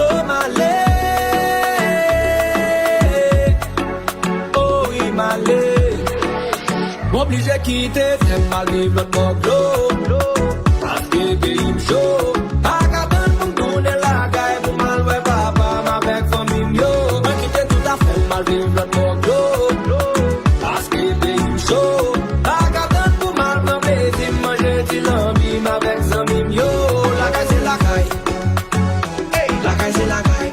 M'oblige quitter, t'aimes mal vivre l'autre bord. Parce que pays m'chaud. Pas capable pour me tourner la caille, pour mal ouais papa, m'avec famille yo. Moi quitter tout à fait, mal vivre l'autre bord. Parce que pays m'chaud. Pas capable pour mal prendre plaisir, manger du lambi, m'avec famille yo. La caille c'est la caille. La caille c'est la caille.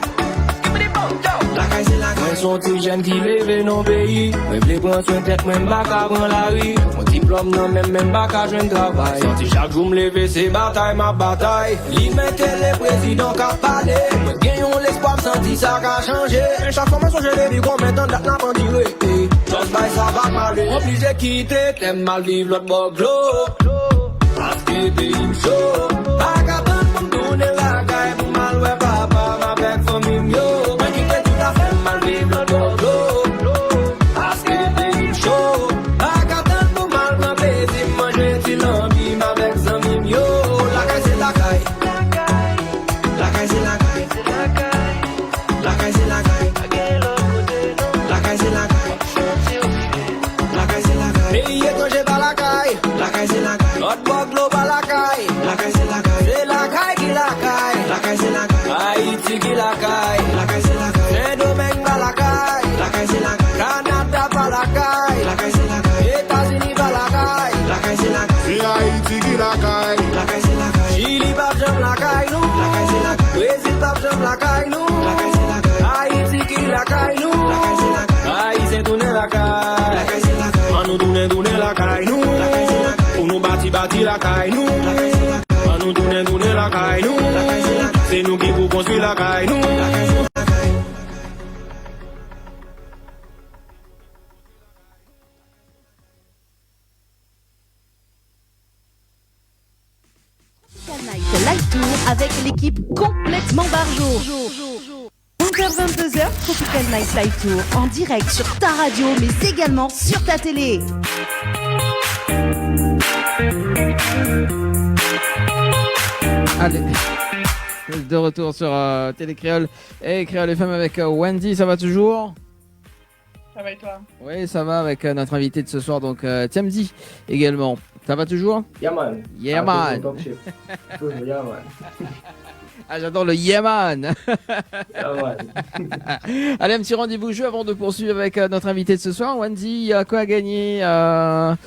La caille c'est la caille. Moi son petit jeune qui lève non pays. Moi v'lais prendre soin tête, même pas qu'à prendre la rue. Mon diplôme non même pas qu'à joindre travail. Sorti chaque jour me lever c'est bataille ma bataille. Li mette les présidents qu'à parler. Moi gagnons l'espoir me senti ça qu'a changé. Chaque fois moi songe les vies qu'on met dans date n'a pas duré. Just by ça va parler. Obligé quitter, t'aimes mal vivre l'autre bord de l'eau. Parce que pays m'chaud. Pas capable pour me tourner la caille, pour mal ouais papa, m'avec famille yo. Moi quitter tout à fait, mal vivre l'autre bord de l'eau. Parce que pays m'chaud. Pas capable pour mal prendre plaisir, manger du lambi, m'avec famille yo. La caille c'est la caille. La caille c'est la caille. La caille c'est la caille. La caille c'est la caille. La caille c'est la caille. Pays étranger par la caille. La caille c'est la caille. L'autre bord global la caille. La caille c'est la caille. C'est la caille qui la caille. La caille c'est la caille. Haïti qui la caille. La caille c'est la caille. Saint-Domingue par la caille. La caille c'est la caille. Canada par la caille. La caille c'est la caille. États-Unis par la caille. La caille c'est la caille. C'est Haïti qui la caille. La caille c'est la caille. Chili par jambe la caille nous. La caille c'est la caille. Brésil par jambe la caille nous. La caille c'est la caille. Haïti qui la caille nous. La caille c'est la caille. Haïti tourner la caille. La caille c'est la caille. On nous tourner la caille nous. La caille c'est la caille. Pour nous bâti la caille nous. La caille c'est la caille. On nous tourner la caille nous. La caille c'est la caille. C'est nous qui vous construire la caille nous. La caille c'est la caille. Night Live Tour avec l'équipe complètement barjo. 11h-22h, Tropical Night Live Tour en direct sur ta radio mais également sur ta télé. Allez, de retour sur Télé Créole et Créole FM avec Wendy, ça va toujours? Ça va et toi? Oui, ça va avec notre invité de ce soir, donc Tiamdi également. Ça va toujours? Yeah man. Yeah man. Yeah man. Ah, j'adore le yeah man. Yeah man. Allez, un petit rendez-vous jeu avant de poursuivre avec notre invité de ce soir. Wendy, quoi à gagner? Un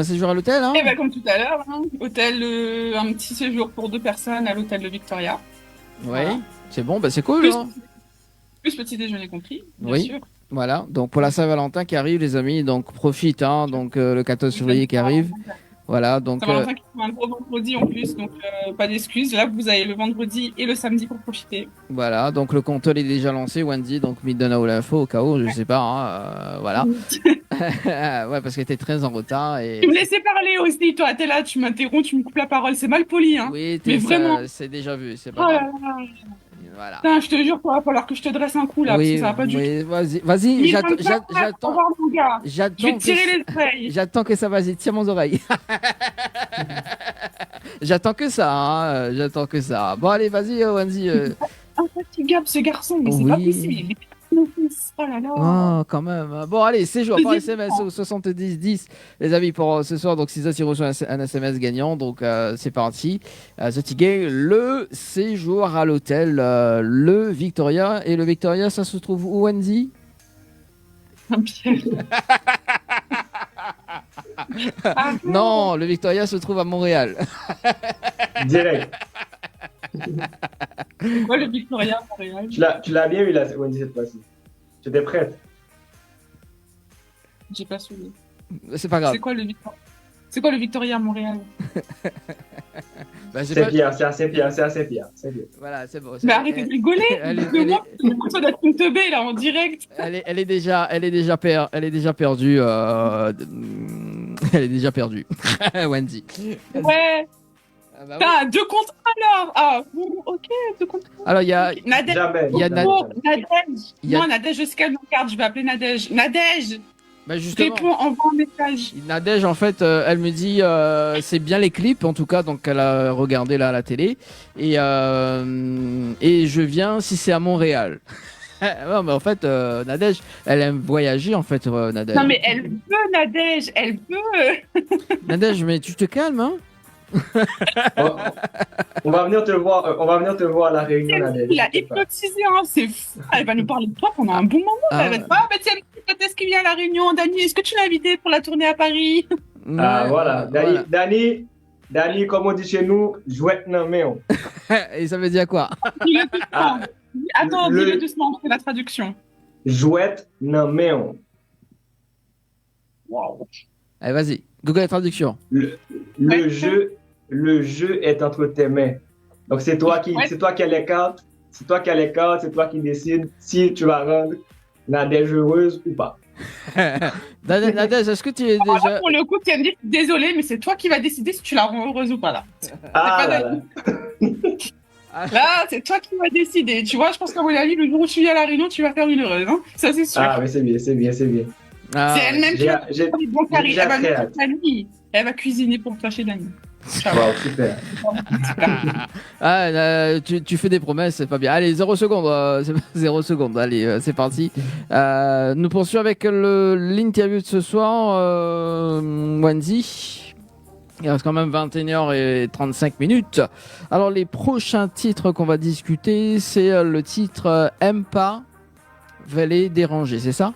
séjour à l'hôtel, hein? Eh ben, comme tout à l'heure, hein. Hôtel, un petit séjour pour 2 personnes à l'hôtel de Victoria. Ouais, Voilà. c'est bon, bah c'est cool. Plus, Hein. plus petit déjeuner compris, bien Oui. sûr. Voilà, donc pour la Saint-Valentin qui arrive, les amis, donc profite, hein, donc le 14 février qui arrive. Voilà, donc. Saint-Valentin qui fait un gros vendredi en plus, donc pas d'excuses. Là, vous avez le vendredi et le samedi pour profiter. Voilà, donc le compteur est déjà lancé, Wendy, donc me donne l'info au cas où, je sais pas, hein, voilà. Ouais, parce qu'elle était très en retard et. Tu me laissais parler aussi, toi, t'es là, tu m'interromps, tu me coupes la parole, c'est mal poli, hein. Oui, mais vraiment. c'est déjà vu, c'est Oh pas là grave. là. Voilà. Putain, je te jure, il va falloir que je te dresse un coup là, parce que ça va pas du tout. Vas-y, Il j'attends. va me faire peur, au revoir, mon gars. Je vais te tirer les oreilles. J'attends que ça, vas-y, tire mon oreille. J'attends que ça, hein, j'attends que ça. Bon, allez, vas-y, Wendy. Infatigable ce garçon, mais c'est pas possible. Il est mon fils. Oh là là. Oh, quand même. Bon, allez, séjour par SMS au 7010, les amis, pour ce soir. Donc, si ça, tu reçois un SMS gagnant. Donc, c'est parti. The Ticket, le séjour à l'hôtel, le Victoria. Et le Victoria, ça se trouve où, Wendy? Non, le Victoria se trouve à Montréal. Direct. Quoi, le Victoria à Montréal? Tu l'as bien eu là, Wendy, cette fois-ci. Tu étais prête? J'ai pas suivi. C'est pas grave. C'est quoi le Victoria à Montréal? Bah, c'est Pierre, c'est à Saint-Pierre, c'est à Saint-Pierre. Voilà, c'est bon. Mais arrêtez de rigoler. Moi, j'ai l'impression d'être une teubée là en direct. Elle est déjà perdue. Elle est déjà perdue. Wendy. Ouais. Ah bah T'as 2 contre 1 alors. Ah, ok, 2 contre 1. Alors, il y a. Nadège. Il y a Nadège. Il y a- Non, Nadège, je scanne mon carte, je vais appeler Nadège. Nadège. Bah justement. Réponds, envoie un message. Nadège, en fait, elle me dit c'est bien les clips, en tout cas, donc elle a regardé là à la télé. Et je viens si c'est à Montréal. Non, mais en fait, Nadège, elle aime voyager, en fait, Nadège. Non, mais elle peut, Nadège, elle peut. Nadège, mais tu te calmes, hein? On va venir te voir à la réunion, Nadège. Il a hypnotisé, hein, c'est fou. Elle va nous parler de toi pendant un bon moment. Ah Elle va dire, ah, bah tiens, quand est-ce qu'il vient à la réunion, Dani? Est-ce que tu l'as invité pour la tournée à Paris? Ah, voilà. Voilà. Dani, comme on dit chez nous, jouette non mais on. Et ça veut dire quoi? Dis-le doucement. Ah, Attends, le- dis-le doucement, c'est la traduction. Jouette non mais on. Waouh. Allez, vas-y. Google traduction. Le jeu est entre tes mains. Donc c'est toi qui as les cartes, c'est toi qui décides si tu vas rendre Nadège heureuse ou pas. Nadège, est-ce que tu es Alors là, déjà... pour le coup, tu vas me dire, désolé, mais c'est toi qui vas décider si tu la rends heureuse ou pas là. Ah, pas là, Dani. là. Là, c'est toi qui vas décider. Tu vois, je pense qu'à mon avis, le jour où tu viens à la réunion, tu vas faire une heureuse. Hein, ça, c'est sûr. Ah, mais c'est bien. Ah, C'est elle-même qui va J'ai bon, Carrie, déjà elle va très nous hâte. faire Dani. Elle va cuisiner pour toi chez Dani. Wow, super. tu fais des promesses, c'est pas bien. Allez, 0 secondes. 0 secondes. Allez, c'est parti. Nous poursuivons avec l'interview de ce soir. Wendy. Il reste quand même 21h35. Alors, les prochains titres qu'on va discuter, c'est le titre Aime pas, Vallée dérangée, c'est ça?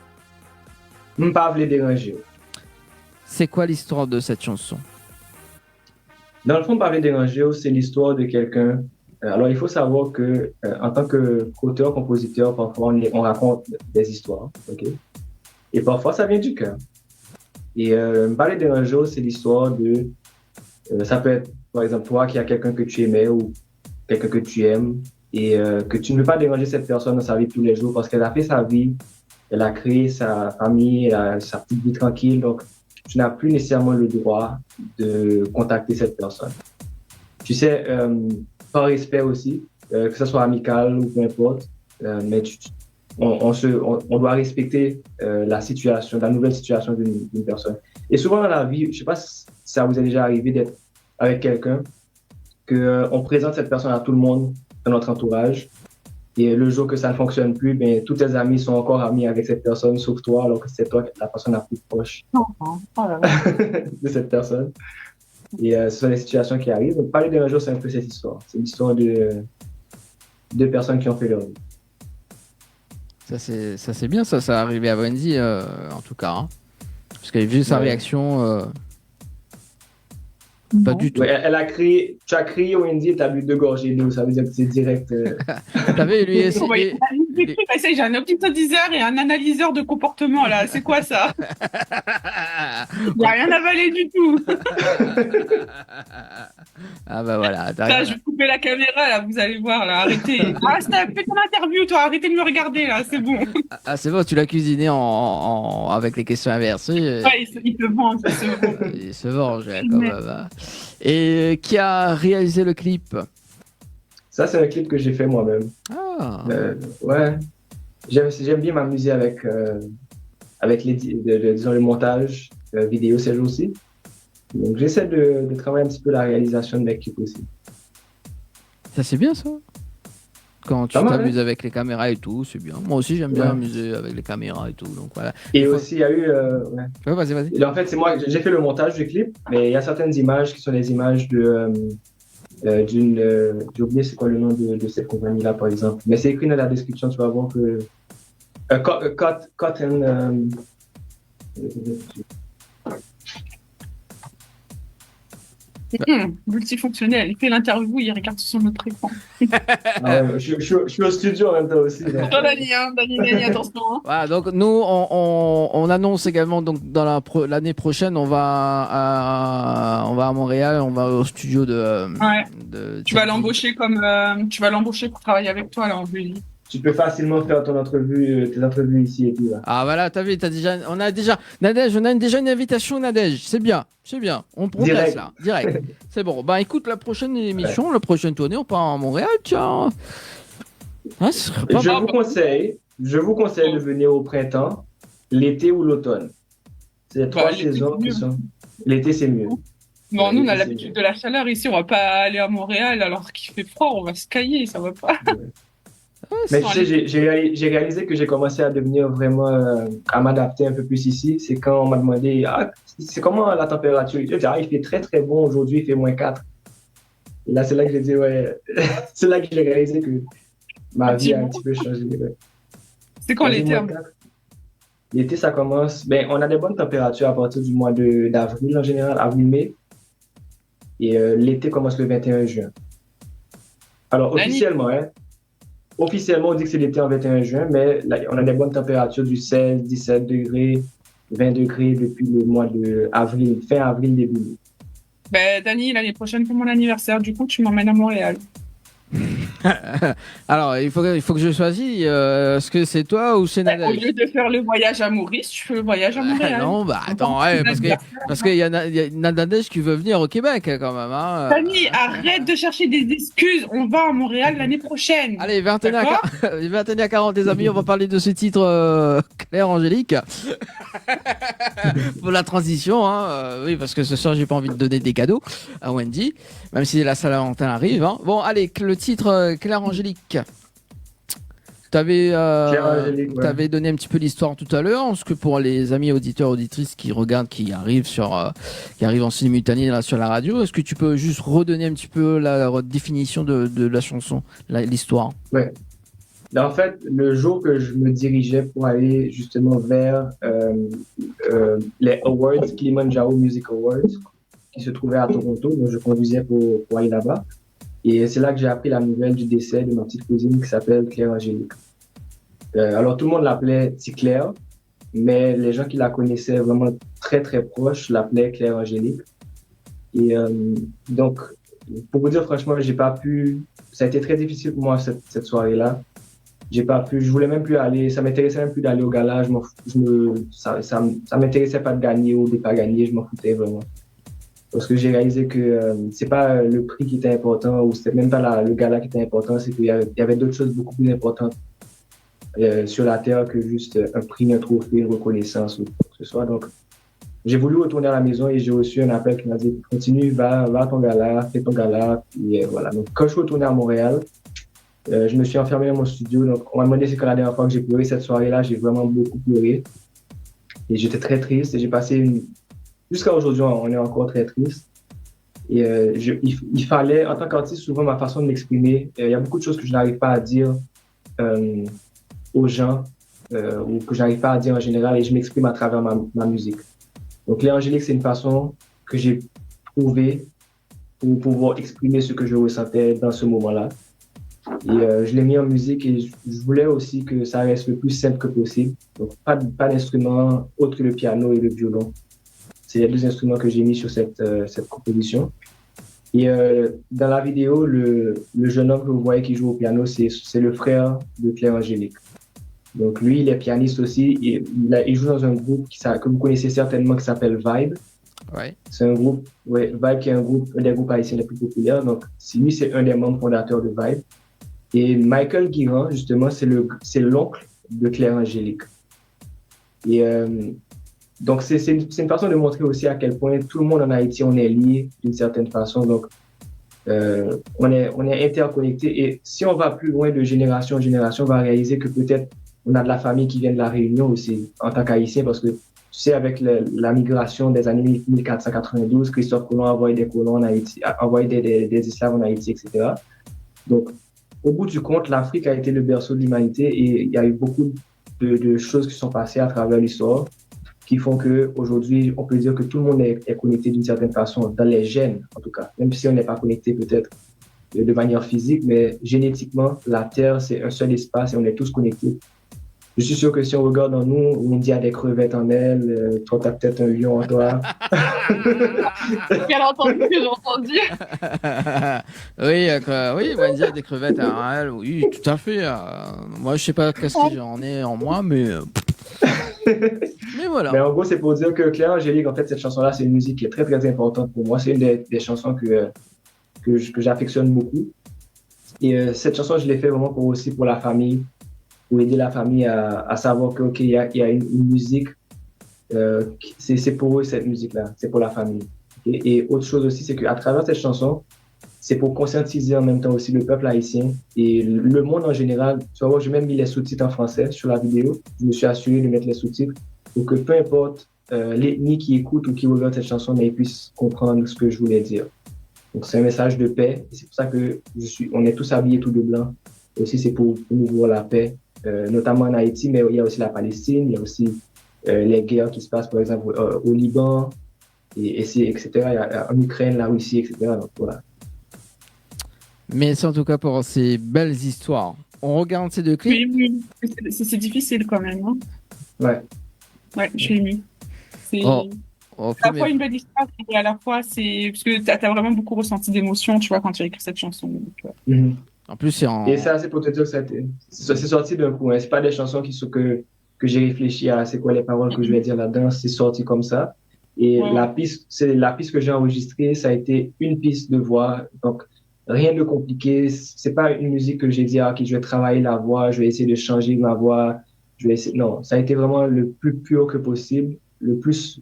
M'pas vle déranger. C'est quoi l'histoire de cette chanson? Dans le fond, M'pas vle déranger, c'est l'histoire de quelqu'un. Alors, il faut savoir que, en tant qu'auteur, compositeur, parfois, on raconte des histoires, ok? Et parfois, ça vient du cœur. Et M'pas vle déranger, c'est l'histoire de. Ça peut être, par exemple, toi qui as quelqu'un que tu aimais ou quelqu'un que tu aimes et que tu ne veux pas déranger cette personne dans sa vie de tous les jours parce qu'elle a fait sa vie, elle a créé sa famille, elle a sa petite vie tranquille, donc tu n'as plus nécessairement le droit de contacter cette personne. Tu sais, par respect aussi, que ce soit amical ou peu importe, mais on doit respecter la situation, la nouvelle situation d'une personne. Et souvent dans la vie, je sais pas si ça vous est déjà arrivé d'être avec quelqu'un, qu'on présente cette personne à tout le monde dans notre entourage, et le jour que ça ne fonctionne plus, ben, tous tes amis sont encore amis avec cette personne, sauf toi, alors que c'est toi la personne la plus proche de cette personne. Et ce sont des situations qui arrivent. Donc, parler d'un jour, c'est un peu cette histoire. C'est l'histoire de deux personnes qui ont fait leur vie. Ça c'est bien, ça est arrivé à Wendy en tout cas. Hein. Parce qu'elle a vu sa réaction. Pas du tout. Ouais, elle a crié, tu as crié Wendy et tu as bu 2 gorgées d'eau, ça veut dire que c'est direct. T'as vu, lui j'ai un hypnotiseur et un analyseur de comportement là, c'est quoi ça? Il n'y a rien avalé du tout. Ah bah voilà. Là, je vais couper la caméra là, vous allez voir là, arrêtez. Ah, fais ton interview toi, arrêtez de me regarder là, c'est bon. Ah c'est bon, tu l'as cuisiné avec les questions inversées. Ouais, il se venge, il se venge. Il se venge quand même. Et qui a réalisé le clip? Ça, c'est un clip que j'ai fait moi-même. Ah. Ouais. J'aime bien m'amuser avec disons, le montage vidéo ces jours-ci. Donc, j'essaie de travailler un petit peu la réalisation de mes clips aussi. Ça, c'est bien, ça. Quand tu t'amuses avec les caméras et tout, c'est bien. Moi aussi, j'aime bien m'amuser avec les caméras et tout. Donc, voilà. Et aussi, il y a eu... Ouais, vas-y. Et en fait, c'est moi, j'ai fait le montage du clip, mais il y a certaines images qui sont des images d'une... j'ai oublié c'est quoi le nom de cette compagnie-là, par exemple. Mais c'est écrit dans la description, tu vas voir que... Cotton... Multifonctionnel, il fait l'interview, il regarde sur son autre écran. Je suis au studio en même temps aussi. Toi, Dani, attention. Hein. Voilà, donc nous, on annonce également donc dans l'année prochaine, on va à Montréal, on va au studio de. Tu vas l'embaucher pour travailler avec toi là en Julie. Tu peux facilement faire tes entrevues ici et tout là. Ah voilà, t'as vu, Nadège, on a déjà une invitation, Nadège. C'est bien. On progresse là, direct. C'est bon. Bah écoute, la prochaine émission, la prochaine tournée, on part à Montréal, tiens. Ah, ce serait pas mal. Je vous conseille de venir au printemps, l'été ou l'automne. C'est les 3 saisons qui sont. L'été, c'est mieux. Bon, nous, on a l'habitude de la chaleur ici, on va pas aller à Montréal alors qu'il fait froid, on va se cailler, ça va pas. Mais tu sais, j'ai réalisé que j'ai commencé à devenir vraiment, à m'adapter un peu plus ici. C'est quand on m'a demandé, c'est comment la température? Je dis, il fait très très bon aujourd'hui, il fait -4. Et là, c'est là que j'ai dit, ouais, c'est là que j'ai réalisé que ma vie a un petit peu changé. Ouais. C'est quand l'été? L'été, ça commence, on a des bonnes températures à partir du mois d'avril en général, avril-mai. Et l'été commence le 21 juin. Alors, officiellement, on dit que c'est l'été en 21 juin, mais là, on a des bonnes températures du 16, 17 degrés, 20 degrés depuis le mois d'avril, fin avril, début mai. Dani, l'année prochaine pour mon anniversaire, du coup, tu m'emmènes à Montréal. Alors, il faut que je choisisse. Est-ce que c'est toi ou c'est Nadège? Au lieu de faire le voyage à Maurice, tu fais le voyage à Montréal. Non, attends, parce qu'il y a Nadège qui veut venir au Québec quand même. Hein. Dani, arrête de chercher des excuses. On va à Montréal l'année prochaine. Allez, 21h40, les amis, on va parler de ce titre Claire Angélique. Pour la transition, oui, parce que ce soir, j'ai pas envie de donner des cadeaux à Wendy, même si la Saint-Valentin arrive. Hein. Bon, allez, le titre Claire Angélique. Tu avais donné un petit peu l'histoire tout à l'heure, parce que pour les amis auditeurs auditrices qui regardent, qui arrivent en simultané là sur la radio, est-ce que tu peux juste redonner un petit peu la définition de la chanson, l'histoire? Ouais. En fait, le jour que je me dirigeais pour aller justement vers les Awards, Kilimanjaro Music Awards, qui se trouvaient à Toronto, donc je conduisais pour aller là-bas. Et c'est là que j'ai appris la nouvelle du décès de ma petite cousine qui s'appelle Claire Angélique. Alors tout le monde l'appelait Petit Claire, mais les gens qui la connaissaient vraiment très très proches l'appelaient Claire Angélique. Et donc, pour vous dire franchement, j'ai pas pu. Ça a été très difficile pour moi cette soirée-là. J'ai pas pu. Je voulais même plus aller. Ça m'intéressait même plus d'aller au gala. Ça m'intéressait pas de gagner ou de pas gagner. Je m'en foutais vraiment. Parce que j'ai réalisé que c'est pas le prix qui était important ou c'était même pas le gala qui était important, c'est qu'il y avait d'autres choses beaucoup plus importantes sur la terre que juste un prix, un trophée, une reconnaissance ou quoi que ce soit. Donc, j'ai voulu retourner à la maison et j'ai reçu un appel qui m'a dit continue, va à ton gala, fais ton gala. Et voilà. Donc, quand je suis retourné à Montréal, je me suis enfermé dans mon studio. Donc, on m'a demandé c'est quand la dernière fois que j'ai pleuré. Cette soirée-là, j'ai vraiment beaucoup pleuré. Et j'étais très triste et j'ai passé jusqu'à aujourd'hui, on est encore très triste. Et il fallait, en tant qu'artiste, souvent ma façon de m'exprimer, il y a beaucoup de choses que je n'arrive pas à dire aux gens ou que je n'arrive pas à dire en général et je m'exprime à travers ma musique. Donc, Claire Angélique, c'est une façon que j'ai trouvée pour pouvoir exprimer ce que je ressentais dans ce moment-là. Et je l'ai mis en musique et je voulais aussi que ça reste le plus simple que possible. Donc, pas d'instrument autre que le piano et le violon. C'est les deux instruments que j'ai mis sur cette composition. Et dans la vidéo, le jeune homme que vous voyez qui joue au piano, c'est le frère de Claire Angélique. Donc lui, il est pianiste aussi. Il joue dans un groupe que vous connaissez certainement qui s'appelle Vibe. Ouais. C'est un groupe, Vibe qui est un des groupes haïtiens les plus populaires. Donc lui, c'est un des membres fondateurs de Vibe. Et Michael Guiran, justement, c'est l'oncle de Claire Angélique. Et donc, c'est une façon de montrer aussi à quel point tout le monde en Haïti, on est lié d'une certaine façon. Donc, on est interconnectés. Et si on va plus loin de génération en génération, on va réaliser que peut-être on a de la famille qui vient de la Réunion aussi, en tant qu'Haïtien, parce que, tu sais, avec la migration des années 1492, Christophe Colomb a envoyé des colons en Haïti, a envoyé des esclaves en Haïti, etc. Donc, au bout du compte, l'Afrique a été le berceau de l'humanité et il y a eu beaucoup de choses qui sont passées à travers l'histoire qui font qu'aujourd'hui, on peut dire que tout le monde est connecté d'une certaine façon, dans les gènes en tout cas, même si on n'est pas connecté peut-être de manière physique, mais génétiquement, la Terre, c'est un seul espace et on est tous connectés. Je suis sûr que si on regarde en nous, on dit il y a des crevettes en elle, toi, tu as peut-être un lion en toi. Quel entendu que j'ai entendu. Oui, Wendy a des crevettes en elle, oui, tout à fait. Moi, je sais pas qu'est-ce que j'en ai en moi, mais... Mais voilà. Mais en gros, c'est pour dire que Claire Angélique, en fait, cette chanson-là, c'est une musique qui est très, très importante pour moi. C'est une des chansons que j'affectionne beaucoup. Et cette chanson, je l'ai fait vraiment aussi pour la famille, pour aider la famille à savoir qu'il y a une musique, c'est pour eux, cette musique-là, c'est pour la famille. Okay? Et autre chose aussi, c'est qu'à travers cette chanson, c'est pour conscientiser en même temps aussi le peuple haïtien et le monde en général. Tu vas voir, j'ai même mis les sous-titres en français sur la vidéo. Je me suis assuré de mettre les sous-titres pour que peu importe l'ethnie qui écoute ou qui regarde cette chanson, mais ils puissent comprendre ce que je voulais dire. Donc c'est un message de paix. Et c'est pour ça que on est tous habillés tout de blanc. Et aussi c'est pour promouvoir la paix, notamment en Haïti, mais il y a aussi la Palestine, il y a aussi les guerres qui se passent par exemple au Liban, etc. Il y a en Ukraine, la Russie, etc. Donc voilà. Merci en tout cas pour ces belles histoires. On regarde ces deux clips. Oui, c'est difficile quand même. Hein. Ouais, je suis émue. C'est à la fois une belle histoire et à la fois c'est parce que t'as vraiment beaucoup ressenti d'émotions, tu vois, quand tu as écrit cette chanson. Donc, En plus, c'est en... Et ça, c'est pour te dire que c'est sorti d'un coup. Hein. C'est pas des chansons que j'ai réfléchi à c'est quoi les paroles que je vais dire là-dedans. C'est sorti comme ça. Et la piste que j'ai enregistrée, ça a été une piste de voix. Donc, rien de compliqué. C'est pas une musique que j'ai dit, ok, je vais travailler la voix, je vais essayer de changer ma voix. Non, ça a été vraiment le plus pur que possible. Le plus,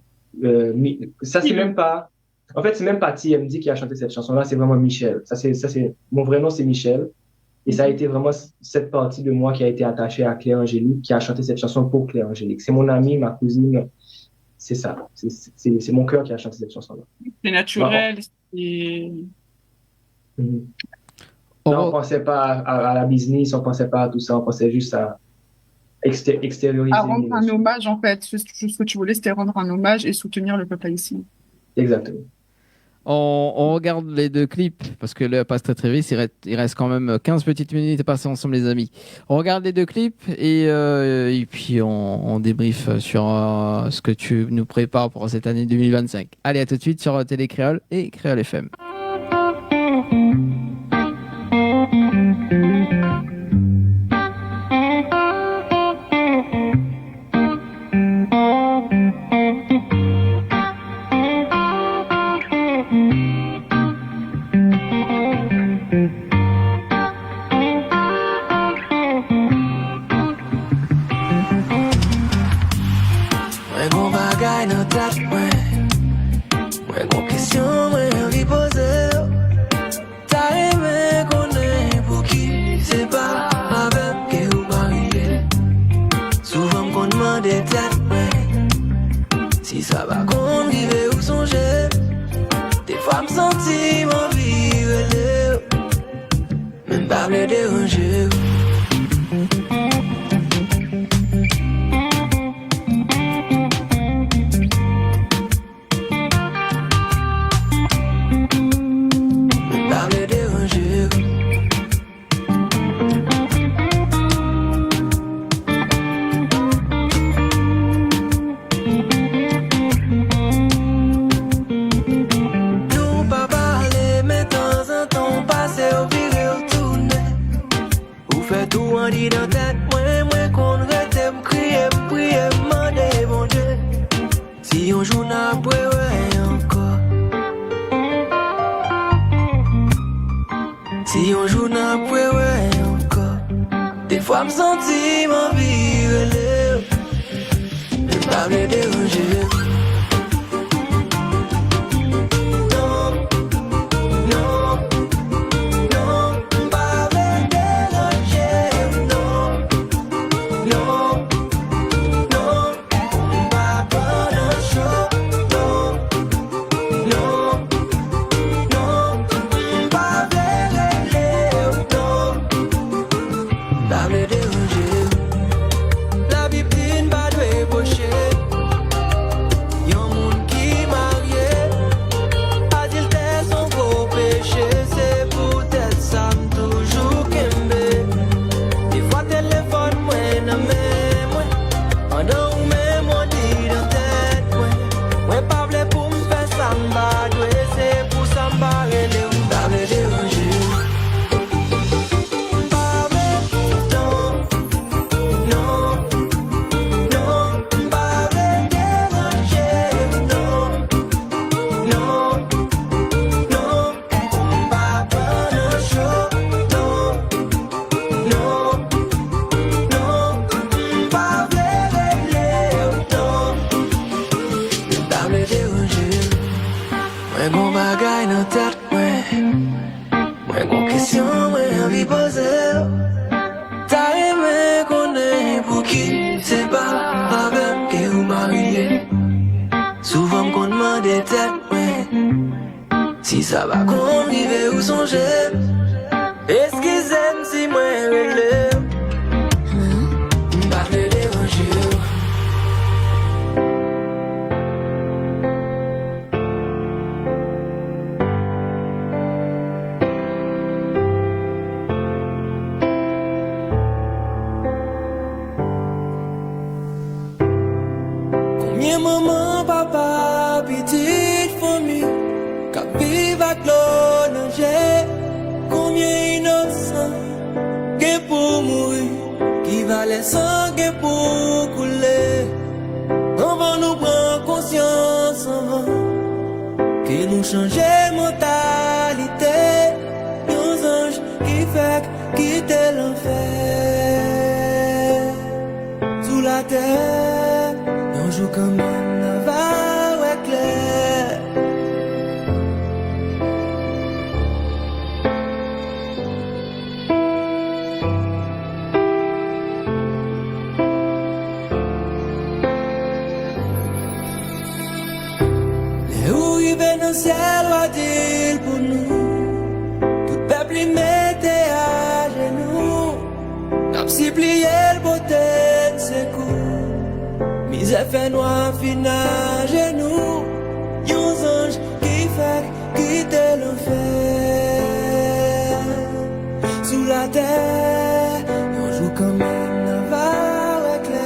ça, c'est même pas, en fait, c'est même pas TMD qui a chanté cette chanson-là, c'est vraiment Michel. Mon vrai nom, c'est Michel. Et ça a été vraiment cette partie de moi qui a été attachée à Claire Angélique, qui a chanté cette chanson pour Claire Angélique. C'est mon amie, ma cousine. C'est ça. C'est mon cœur qui a chanté cette chanson-là. C'est naturel. Non, on pensait pas à la business, on pensait pas à tout ça, on pensait juste à extérioriser. À rendre un hommage, en fait. Ce que tu voulais, c'était rendre un hommage et soutenir le peuple haïtien. Exactement. On regarde les deux clips parce que là passe très vite. Il reste quand même 15 petites minutes à passer ensemble, les amis. On regarde les deux clips et puis on débriefe sur ce que tu nous prépares pour cette année 2025. Allez, à tout de suite sur Télé Créole et Créole FM. question, ouais, envie poser. T'as aimé qu'on est pour qui c'est pas avec qui vous mariez. Souvent qu'on demande des têtes, ouais. Si ça va qu'on vive ou songer. Est-ce qu'ils aiment si moi relève? Pas me déranger. Combien maman, papa, petite famille, qu'à vivre avec l'onanger. Combien innocent, qu'est pour mourir, qui va les sangs pour couler. On va nous prendre conscience avant, que nous changer mentalité. Nos anges qui fait quitter l'enfer. Sous la terre, on joue quand même la va clair. Dans le ciel, va dire pour nous, tout peuple y mettait à genoux, n'a supplié le beauté de ses coups, misère fait noir, fin à genoux, y'ont ange qui fait quitter l'enfer, sous la terre, on joue quand même la va clair.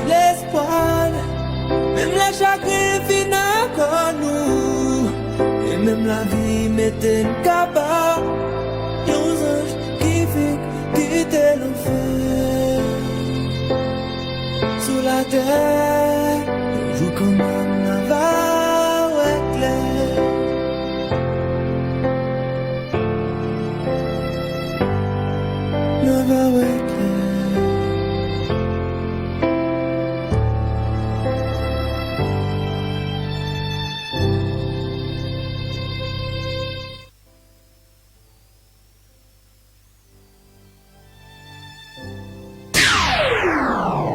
L'espoir, même la chagrin finit comme nous, et même la vie m'était une cabane. Y'ont ange qui fait quitter l'enfer. Sous la terre, on joue comme un navarre éclair. Navarre éclair.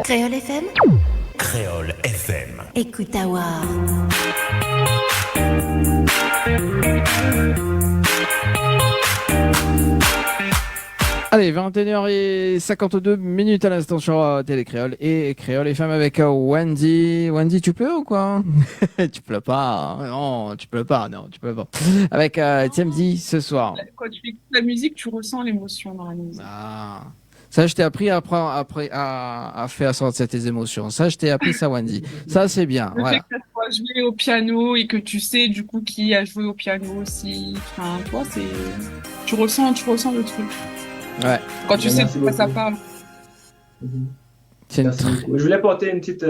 Créole FM. Créole FM. Écoute à voir. Allez, 21h52 à l'instant sur Télé Créole et Créole FM avec Wendy. Wendy, tu pleures ou quoi? Tu pleures pas? Non, tu pleures pas. Non, tu pleures pas. Avec TMD ce soir. Quand tu écoutes la musique, tu ressens l'émotion dans la musique. Ah. Ça, je t'ai appris à faire sortir tes émotions. Ça, je t'ai appris ça, Wendy. Ça, c'est bien. Le Voilà. fait que tu sois joué au piano et que tu sais du coup qui a joué au piano aussi. Enfin, toi, c'est tu ressens le truc. Ouais. Quand tu sais Merci de quoi ça beaucoup. parle. Merci beaucoup. Je voulais apporter une petite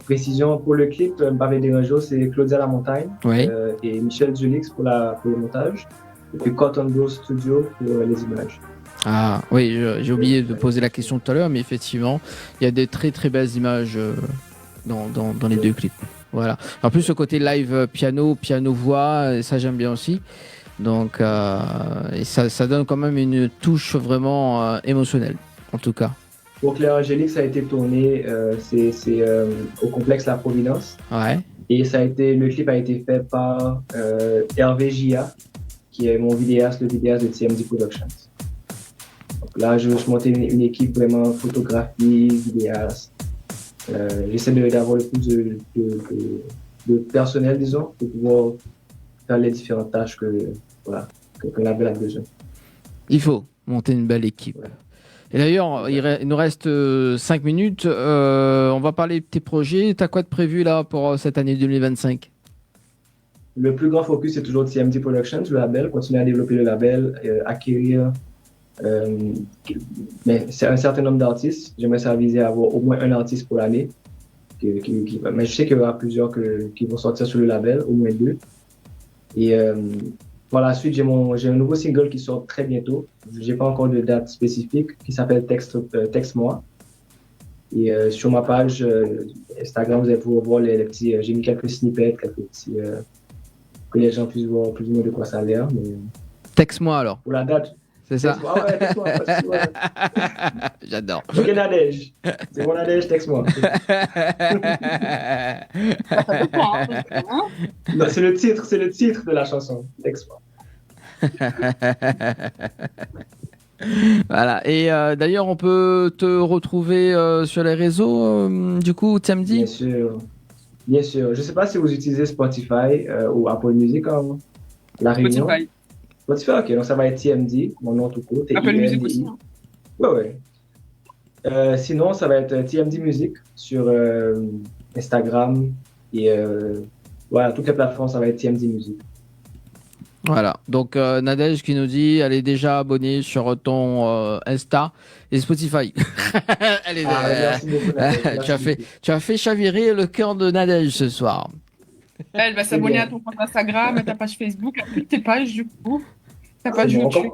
précision pour le clip. Bavé des Rangeaux, c'est Claudia Lamontagne Oui. Et Michel Julix pour le montage. Et puis Cotton Bros Studio pour les images. Ah oui, j'ai oublié de poser la question tout à l'heure, mais effectivement, il y a des très très belles images dans les deux clips. Voilà. En plus, ce côté live piano voix, ça j'aime bien aussi. Donc, et ça donne quand même une touche vraiment émotionnelle, en tout cas. Pour Claire Angélique, ça a été tourné c'est au complexe La Providence. Ouais. Et le clip a été fait par Hervé Gia, qui est mon vidéaste, le vidéaste de TMD Productions. Donc là, je montais une équipe vraiment photographie, vidéaste. J'essaie d'avoir le plus de personnel, disons, pour pouvoir faire les différentes tâches que la label a besoin. Il faut. Monter une belle équipe. Et d'ailleurs, il nous reste 5 minutes. On va parler de tes projets. T'as quoi de prévu là pour cette année 2025? Le plus grand focus, c'est toujours TMD Productions, le label, continuer à développer le label, acquérir mais c'est un certain nombre d'artistes. J'aimerais ça viser à avoir au moins un artiste pour l'année. Mais je sais qu'il y aura plusieurs qui vont sortir sur le label, au moins 2. Et par la suite, j'ai un nouveau single qui sort très bientôt. J'ai pas encore de date spécifique, qui s'appelle Texte-moi. Et sur ma page Instagram, vous allez pouvoir voir les petits. J'ai mis quelques snippets, quelques petits. Que les gens puissent voir plus ou moins de quoi ça a l'air. Mais... Texte-moi alors. Pour la date. C'est ça. Ah ouais, texte-moi. J'adore. Ok, Nadège. C'est bon, Nadège, texte-moi. Non, c'est le titre de la chanson. Texte-moi. Voilà. Et d'ailleurs, on peut te retrouver sur les réseaux, du coup, samedi. Bien sûr. Bien sûr. Je ne sais pas si vous utilisez Spotify ou Apple Music en La Réunion. Spotify, ok. Donc ça va être TMD, mon nom tout court. Apple Music aussi. Ouais. Sinon, ça va être TMD Music sur Instagram et voilà, toutes les plateformes, ça va être TMD Music. Voilà, donc Nadège qui nous dit elle est déjà abonnée sur ton Insta et Spotify. Elle est, merci beaucoup, Nadège. Tu as fait chavirer le cœur de Nadège ce soir. Elle va s'abonner à ton compte Instagram, à ta page Facebook, à toutes tes pages du coup. Ta page Bon, YouTube.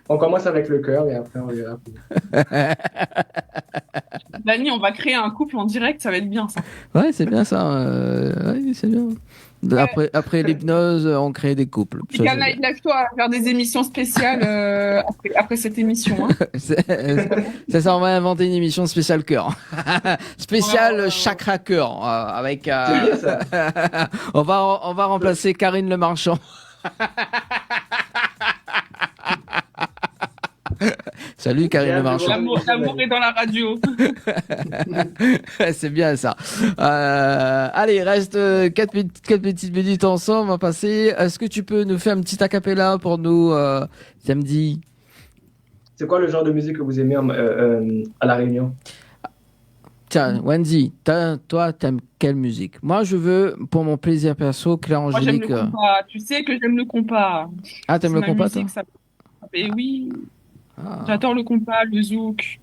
on commence avec le cœur et après on verra. Dani, on va créer un couple en direct, ça va être bien ça. Ouais, c'est bien ça. Ouais, c'est bien. Après l'hypnose, on crée des couples. Kana, il lâche-toi à faire des émissions spéciales après cette émission. Hein. C'est ça, on va inventer une émission spéciale cœur. Spéciale chakra cœur. Avec. On va remplacer Karine Le Marchand. Salut Karine Le Marchand. L'amour est dans la radio. C'est bien ça. Allez, reste 4 petites minutes ensemble. On va passer. Est-ce que tu peux nous faire un petit acapella pour nous samedi? C'est quoi le genre de musique que vous aimez à La Réunion? Tiens, Wendy, toi, t'aimes quelle musique? Moi, je veux, pour mon plaisir perso, Claire Angélique. Moi, j'aime le compas. Tu sais que j'aime le compas. Ah, t'aimes le compas, toi? Eh oui. J'adore le compas, le zouk.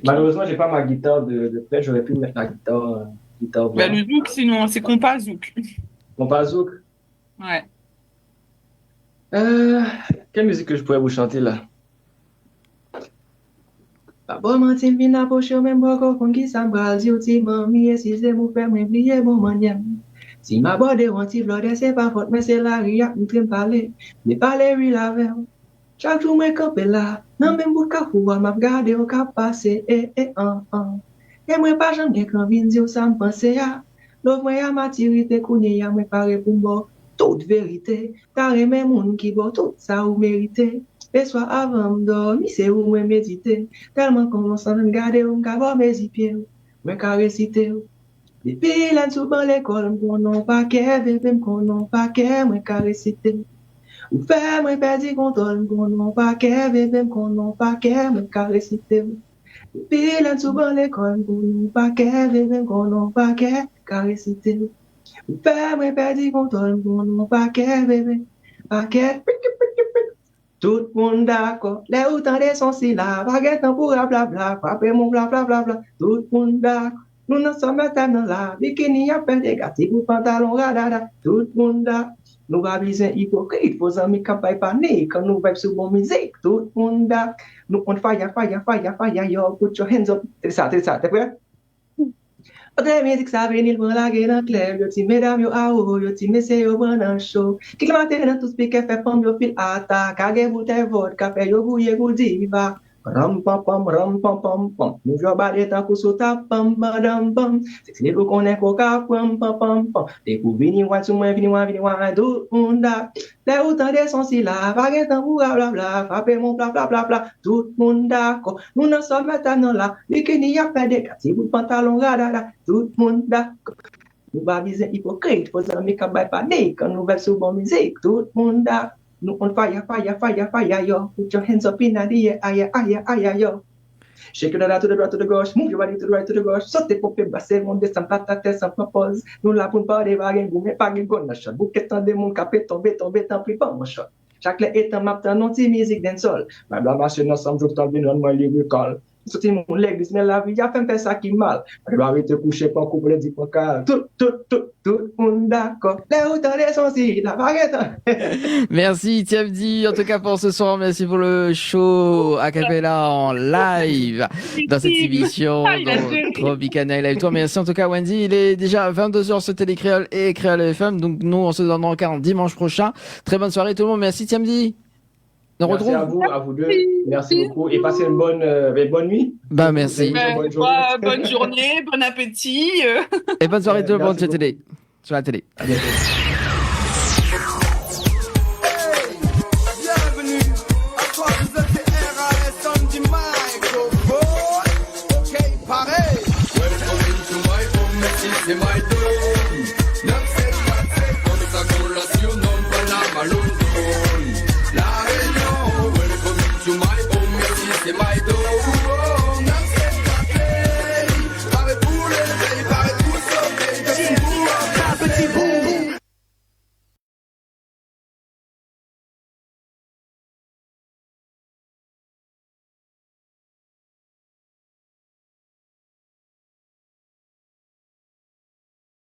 Malheureusement, j'ai pas ma guitare de près. J'aurais pu mettre la guitare Bah, le zouk, sinon, c'est compas zouk. Compas zouk? Ouais. Quelle musique que je pourrais vous chanter là? Bon matin, vina poche même boko kon ki sa mbral di ou ti mami e si se mou fè mwen pliye bon manyam. Si ma bode wan ti vlode se pa fote men se la riyak mou trim pale, me pale ri la vel. Chak jou mwen kampe la, nan men bout ka fouwa map gade ou ka pase an. E mwen pa jan gen kan vin di ou sa mpense ya, lov mwen ya matirite kounye ya mwen pare pou mbo tout verite, ta reme moun ki bo tout sa ou merite. Et soit avant m'dormi, c'est où moi méditer. Tellement qu'on s'en regarde, on m'cava mes pieds, moi qu'à réciter. Depuis là, sous ban l'école, m'konon pas qu'est, bébé m'konon pas qu'est, moi qu'à réciter. Ou fait, moi perdu contrôle, m'konon pas qu'est, bébé m'konon pas qu'est, moi qu'à réciter. Depuis là, sous ban l'école, m'konon pas qu'est, bébé m'konon pas qu'est, qu'à réciter. Ou fait, moi perdu contrôle, m'konon pas qu'est, bébé, pas qu'est. Tout le monde d'accord, les outils de son syllabes, baguette pour blablabla, frappez mon blablabla, tout le monde d'accord. Nous ne sommes pas dans la bikini, à faire des gâteaux pour pantalon radada, tout le monde d'accord. Nous va viser hypocrite, vos amis campagne panique, quand nous vibes sur bonne musique, tout le monde d'accord. Nous on fire, yo, put your hands up. C'est ça, t'es prêt? Ote musique ça venir pour la gueule en clair, yo ti mesdames yo a ou, yo ti messieurs yo bon en show. Qui le matin dans tout speaker fait pomme yo fil attaque, kage bouteille vodka fait yo bouiller go diva. Ram pam pam, move your body tant que sota pam badam pam. C'est que nous connaît coca pam pam. Des coups vini wa tout moi vini wa tout monde. Les outils de son si la baguette pour blablabla, frappez mon blablabla, tout le monde d'accord. Nous ne sommes pas dans la bikini a fait des gâteaux pour pantalon radada, tout le monde d'accord. Nous va viser hypocrite, vos amis qui baillent panique, quand nous versons bonne musique, tout le monde d'accord. nous on fire, fire, fire, fire, yo. Put your hands up in the air, aye, aye, aye, yo. Shake it to the right, to the gauche, move your body to the right, to the gauche. Saute pompe basse, on descend pas ta tête sans propose. Nous là pour pas des vagues, mais pas de gonne, shot. Bouquet tant de monde capé, tomber, tant pris pas mon shot. Chaque est un map, non, ti musique d'un sol. Ma bla machine ensemble, je t'en viens, moi, lyrical. Sorti mon l'église, mais la vie, a fait ça qui mal. Je dois arrêter coucher, pas couper, dit pas car. Tout le monde d'accord. Les hauteurs, les sons, si, la baguette. Merci Tiamdi, en tout cas pour ce soir, merci pour le show a cappella en live dans cette émission Tropical Night Live. Toi, merci en tout cas Wendy, il est déjà 22h sur Télé Créole et Créole FM, donc nous on se donne encore dimanche prochain. Très bonne soirée tout le monde, merci Tiamdi. Merci à vous deux, merci beaucoup et passez une bonne nuit. Bah merci. Bonne journée, bon appétit. Et bonne soirée tout le monde sur la télé.